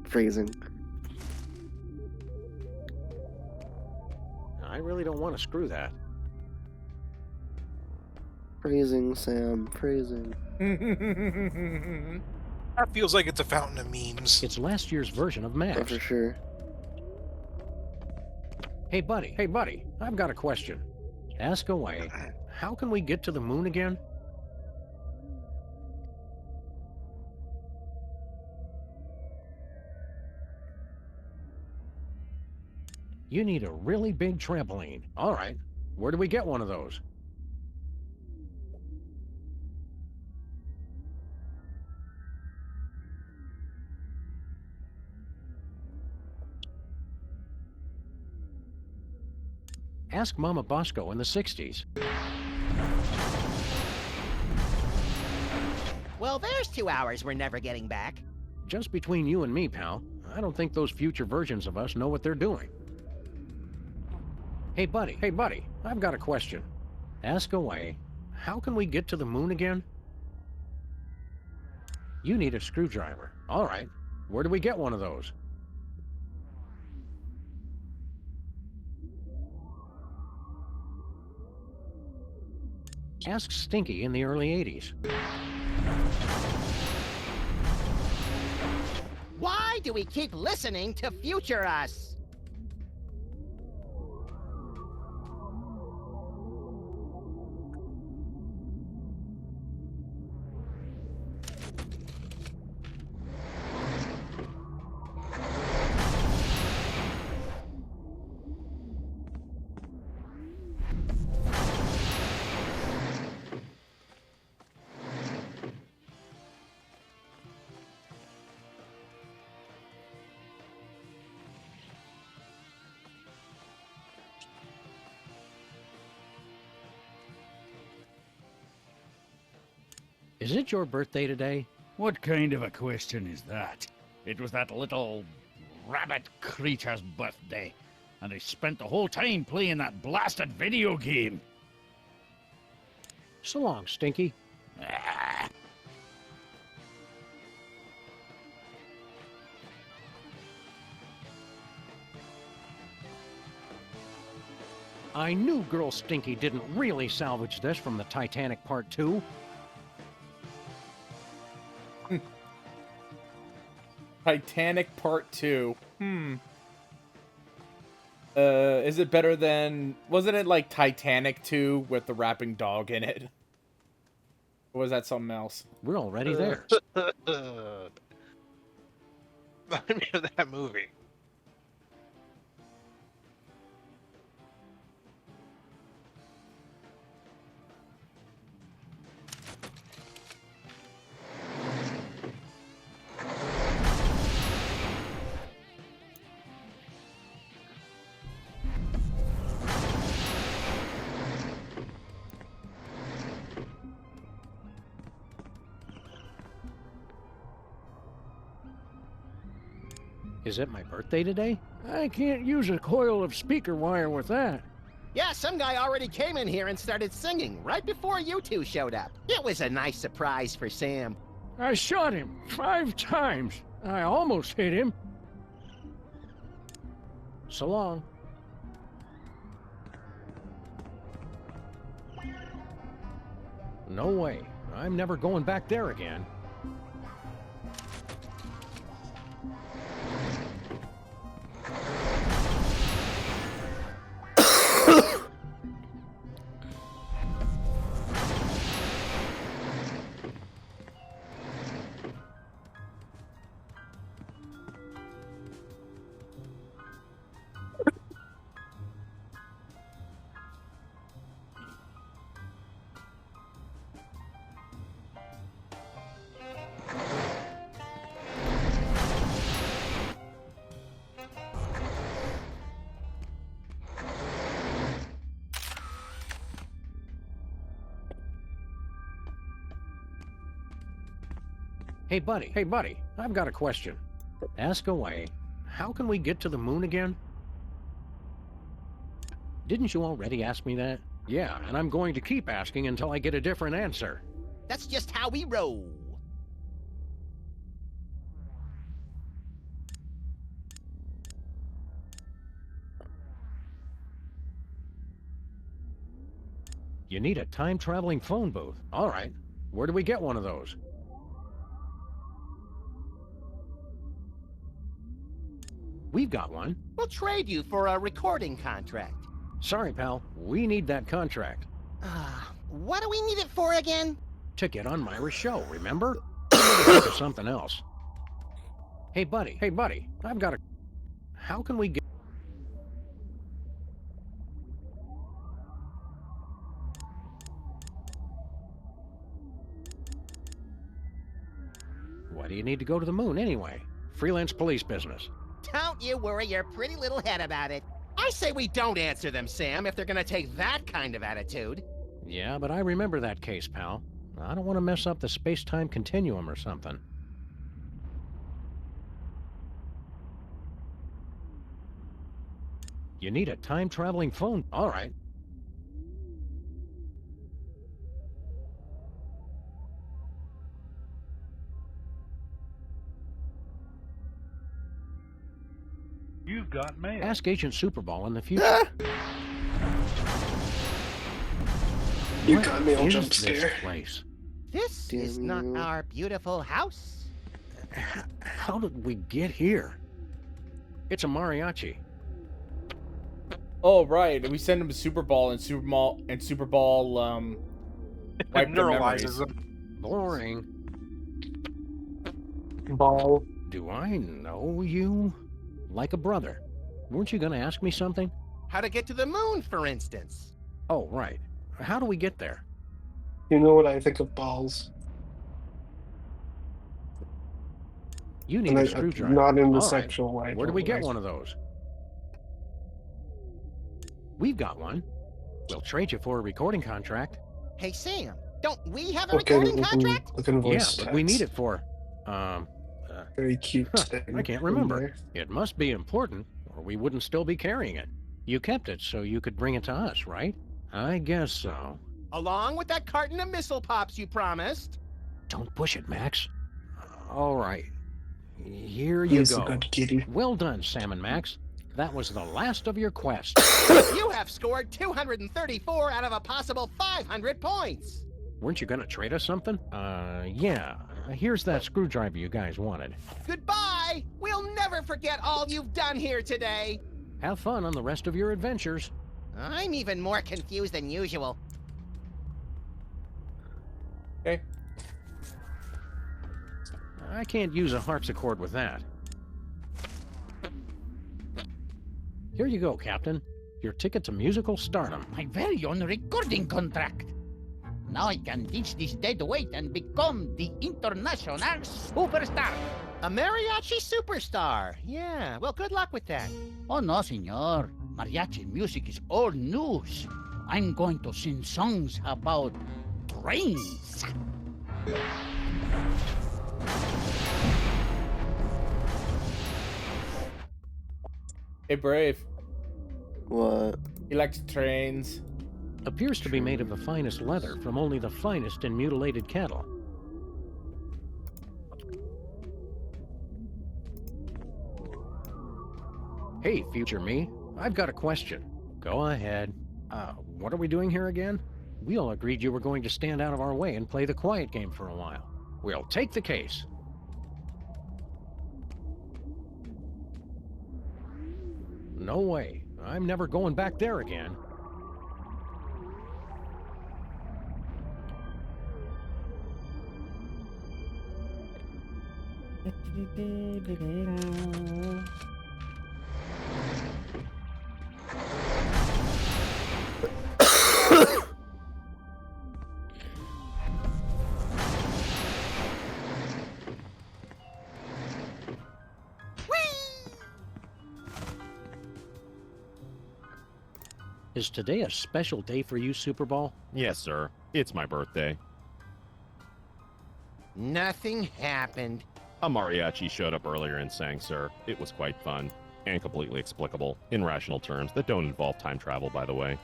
Phrasing. I really don't want to screw that. Phrasing, Sam. Phrasing. That feels like it's a fountain of memes. It's last year's version of Max. Oh, for sure. Hey, buddy. I've got a question. Ask away. How can we get to the moon again? You need a really big trampoline. All right. Where do we get one of those? Ask Mama Bosco in the 60s. Well, there's 2 hours we're never getting back. Just between you and me, pal, I don't think those future versions of us know what they're doing. Hey, buddy, I've got a question. Ask away. How can we get to the moon again? You need a screwdriver. All right. Where do we get one of those? Ask Stinky in the early 80s. Why do we keep listening to future us? Is it your birthday today? What kind of a question is that? It was that little rabbit creature's birthday, and I spent the whole time playing that blasted video game. So long, Stinky. Ah. I knew Girl Stinky didn't really salvage this from the Titanic Part 2. Titanic Part 2. Is it better than... Wasn't it like Titanic 2 with the rapping dog in it? Or was that something else? We're already there. Remind me of that movie. Is it my birthday today? I can't use a coil of speaker wire with that. Yeah, some guy already came in here and started singing right before you two showed up. It was a nice surprise for Sam. I shot him 5 times. I almost hit him. So long. No way. I'm never going back there again. Hey, buddy, I've got a question. Ask away. How can we get to the moon again? Didn't you already ask me that? Yeah, and I'm going to keep asking until I get a different answer. That's just how we roll. You need a time-traveling phone booth. All right. Where do we get one of those? We've got one. We'll trade you for a recording contract. Sorry, pal. We need that contract. What do we need it for again? To get on Myra's show, remember? Think of something else. Hey, buddy, I've got a... How can we get... Why do you need to go to the moon anyway? Freelance police business. Don't you worry your pretty little head about it. I say we don't answer them, Sam, if they're gonna take that kind of attitude. Yeah, but I remember that case, pal. I don't want to mess up the space-time continuum or something. You need a time-traveling phone. All right. You've got mail. Ask Agent Superball in the future. You What got mail is jump this scare. place? This is not our beautiful house. How did we get here? It's a mariachi. Oh, right. We send him to Super Ball, and Super Ball, wipe their memories. Neuralizes them. Boring. Ball. Do I know you? Like a brother. Weren't you going to ask me something? How to get to the moon, for instance. Oh, right. How do we get there? You know what I think of balls. You need And a I- screwdriver. not in the All right. sexual way. Where do we get otherwise. one of those? We've got one. We'll trade you for a recording contract. Hey, Sam, Don't we have a recording contract? Looking Yeah, voice but we text. need it for, Very cute. I can't remember. It must be important, or we wouldn't still be carrying it. You kept it so you could bring it to us, right? I guess so. Along with that carton of missile pops you promised. Don't push it, Max. All right. Here you He's go. a good kitty. Well done, Sam and Max. That was the last of your quest. You have scored 234 out of a possible 500 points. Weren't you gonna trade us something? Yeah. Here's that screwdriver you guys wanted. Goodbye. We'll never forget all you've done here today. Have fun on the rest of your adventures. I'm even more confused than usual. Okay. I can't use a harpsichord with that. Here you go, Captain. Your ticket to musical stardom. My very own recording contract. Now I can ditch this dead weight and become the international superstar. A mariachi superstar. Yeah, well, good luck with that. Oh, no, senor. Mariachi music is old news. I'm going to sing songs about trains. Hey, Brave. What? He likes trains. Appears to be made of the finest leather from only the finest in mutilated cattle. Hey, future me. I've got a question. Go ahead. What are we doing here again? We all agreed you were going to stand out of our way and play the quiet game for a while. We'll take the case. No way. I'm never going back there again. Is today a special day for you, Super Ball? Yes, sir. It's my birthday. Nothing happened. A mariachi showed up earlier and sang, sir. It was quite fun. And completely explicable, in rational terms that don't involve time travel, by the way.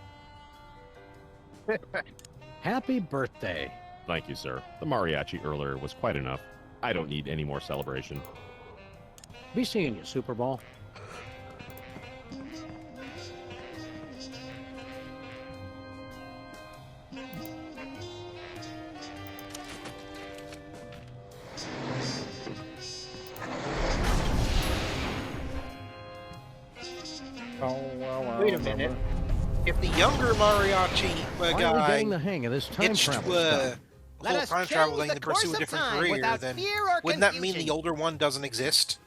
Happy birthday. Thank you, sir. The mariachi earlier was quite enough. I don't need any more celebration. Be seeing you, Super Ball. Wait a minute. If the younger mariachi Finally guy getting the hang of this time itched travel to stuff. Let whole us time change travel thing the to pursue course a of different time career, without then fear or wouldn't that mean confusion. the older one doesn't exist?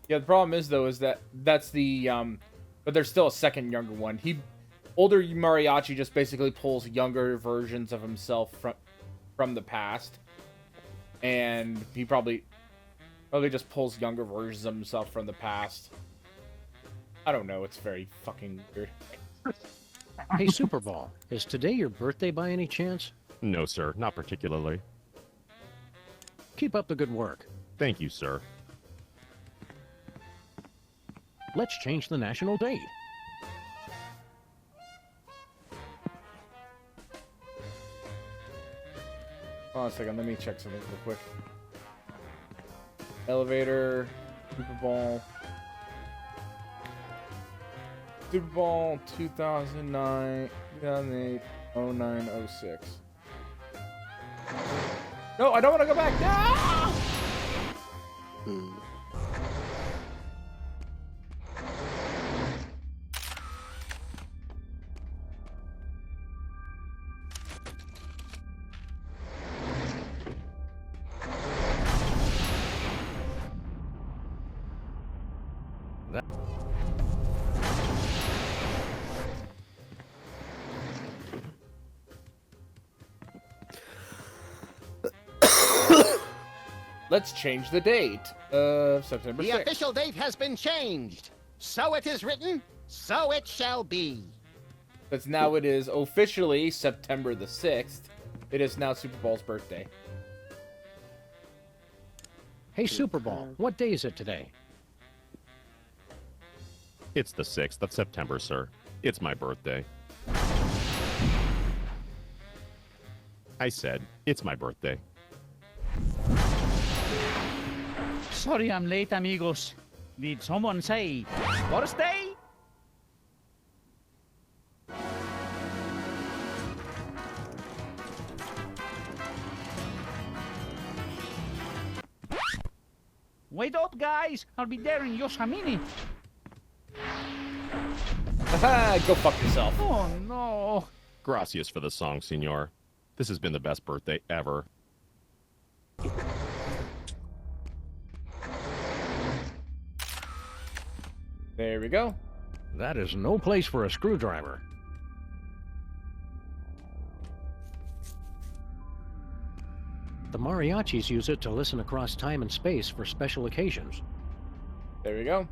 Yeah, the problem is though is that that's the but there's still a second younger one. Older mariachi just basically pulls younger versions of himself from the past, and he probably just pulls younger versions of himself from the past. I don't know. It's very fucking weird. Hey, Super Ball, is today your birthday by any chance? No, sir. Not particularly. Keep up the good work. Thank you, sir. Let's change the national date. Hold on a second. Let me check something real quick. Elevator, Super Bowl. Super Bowl 2009, 2008, 09, 06. No, I don't want to go back. No! Let's change the date of September 6th. The official date has been changed. So it is written, so it shall be. Since now it is officially September the 6th, it is now Super Bowl's birthday. Hey, Super Bowl, what day is it today? It's the 6th of September, sir. It's my birthday. I said, it's my birthday. Sorry I'm late, amigos. Did someone say birthday? Wait up, guys! I'll be there in just a minute. Haha, go fuck yourself. Oh no. Gracias for the song, senor. This has been the best birthday ever. There we go. That is no place for a screwdriver. The mariachis use it to listen across time and space for special occasions. There we go.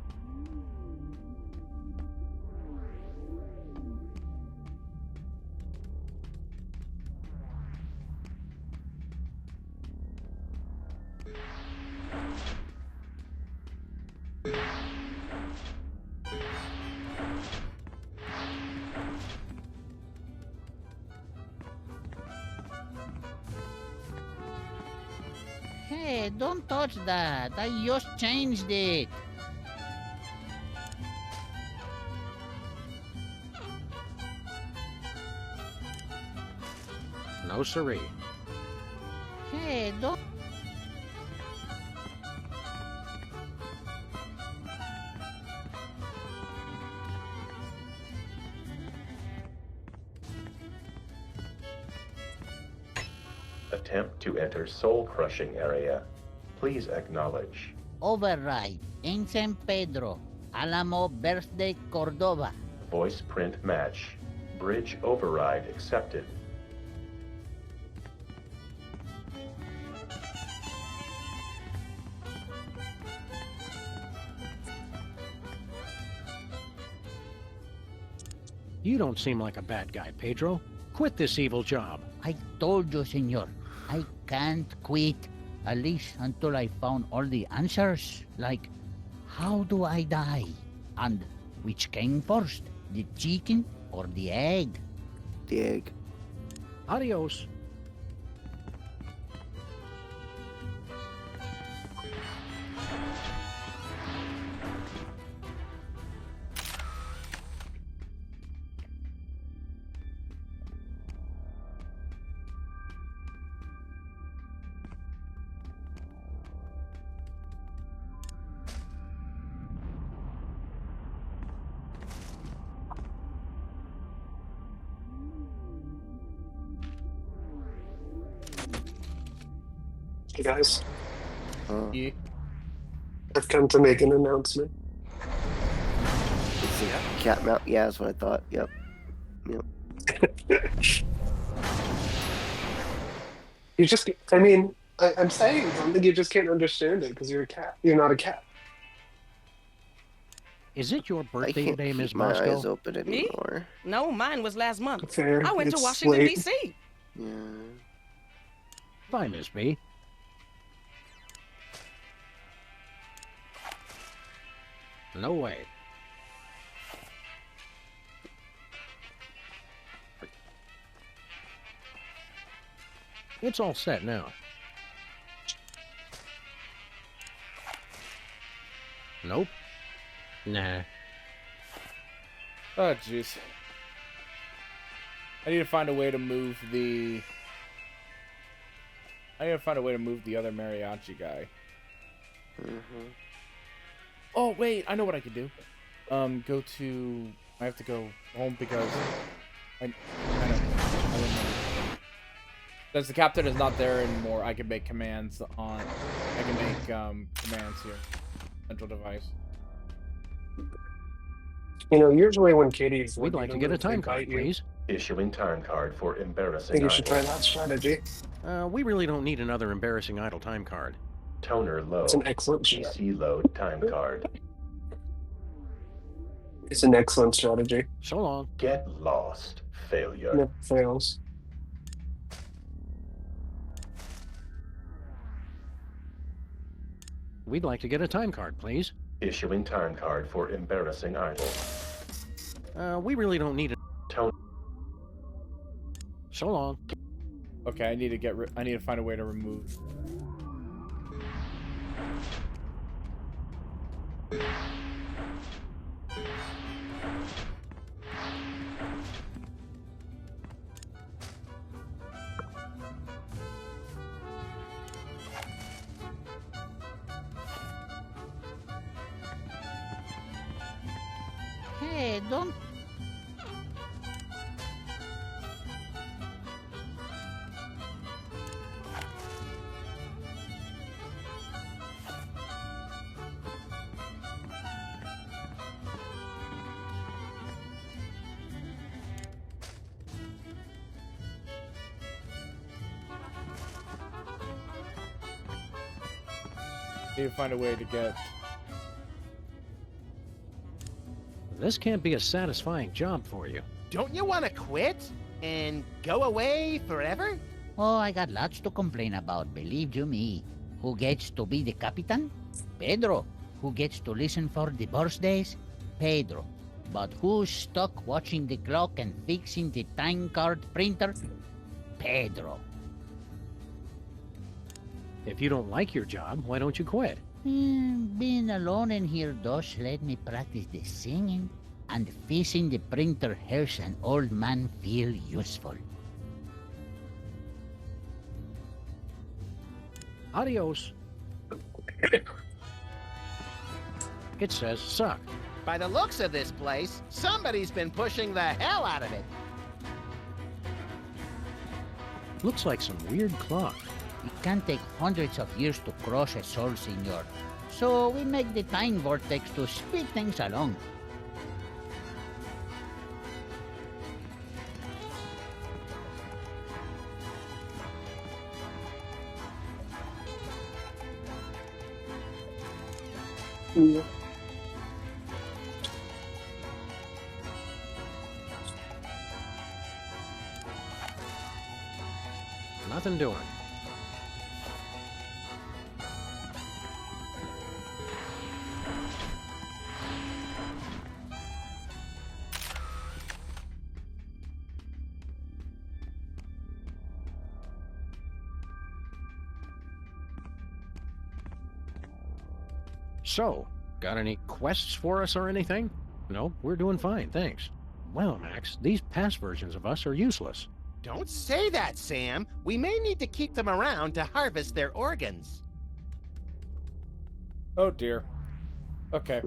Hey, don't touch that. I just changed it. No siree. Hey, don't... Attempt to enter soul-crushing area. Please acknowledge. Override in San Pedro. Alamo Birthday, Cordova. Voice print match. Bridge override accepted. You don't seem like a bad guy, Pedro. Quit this evil job. I told you, senor. I can't quit. At least until I found all the answers. Like, how do I die? And which came first? The chicken or the egg? The egg. Adios. Hey guys, Yeah. I've come to make an announcement. It's a cat mount. Yeah, that's what I thought. Yep. You just, I mean, I'm saying something, you just can't understand it because you're a cat. You're not a cat. Is it your I birthday can't today, keep Ms. my Moscow? eyes open Me? anymore. No, mine was last month. Fair. I went to It's Washington, late. D.C. Yeah. Bye, Miss B. No way. It's all set now. Nope. Nah. Oh, jeez. I need to find a way to move the... I need to find a way to move the other mariachi guy. Mm-hmm. Oh, wait, I know what I could do. Go to... I have to go home because... I remember. Since the captain is not there anymore, I can make commands on... I can make, commands here. Central device. You know, usually when Katie's... We'd like to get a time card, please. Issuing time card for I embarrassing think you should try idle. that strategy. We really don't need another embarrassing idle time card. Toner low. It's an excellent PC load time card. It's an excellent strategy. So long. Get lost, failure. Never fails. We'd like to get a time card, please. Issuing time card for embarrassing idol. We really don't need it. Tell. So long. Okay, I need to I need to find a way to remove. Hey, don't. Need to find a way to get. This can't be a satisfying job for you. Don't you want to quit and go away forever? Oh, I got lots to complain about, believe you me. Who gets to be the captain? Pedro. Who gets to listen for the birthdays? Pedro. But who's stuck watching the clock and fixing the time card printer? Pedro. If you don't like your job, why don't you quit? Being alone in here does let me practice the singing, and fixing the printer helps an old man feel useful. Adios. It says suck. By the looks of this place, somebody's been pushing the hell out of it. Looks like some weird clock. It can take hundreds of years to cross a soul, senor. So we make the time vortex to speed things along. Yeah. Nothing doing. So, got any quests for us or anything? No, we're doing fine, thanks. Well, Max, these past versions of us are useless. Don't say that, Sam. We may need to keep them around to harvest their organs. Oh dear. Okay.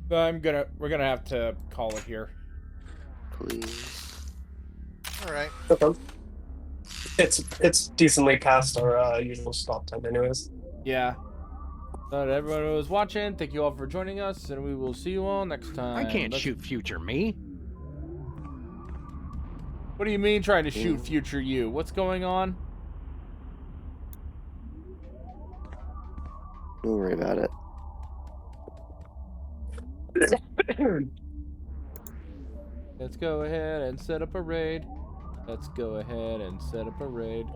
We're gonna have to call it here. Please. All right. Okay. It's decently past our usual stop time, anyways. Yeah. So to everyone who was watching, thank you all for joining us, and we will see you all next time. I can't shoot future me. What do you mean trying to shoot future you? What's going on? Don't worry about it. Let's go ahead and set up a raid. Let's go ahead and set up a raid.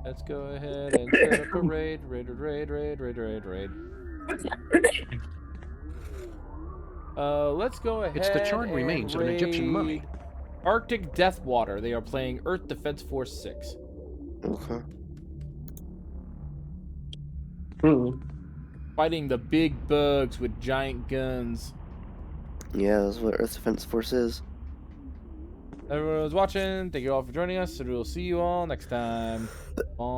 Let's go ahead and set up a raid. Raid. Let's go ahead. It's the charred remains of an Egyptian mummy. Arctic Deathwater. They are playing Earth Defense Force 6. Okay. Fighting the big bugs with giant guns. Yeah, that's what Earth Defense Force is. Everyone who's watching, thank you all for joining us, and we'll see you all next time. Bye.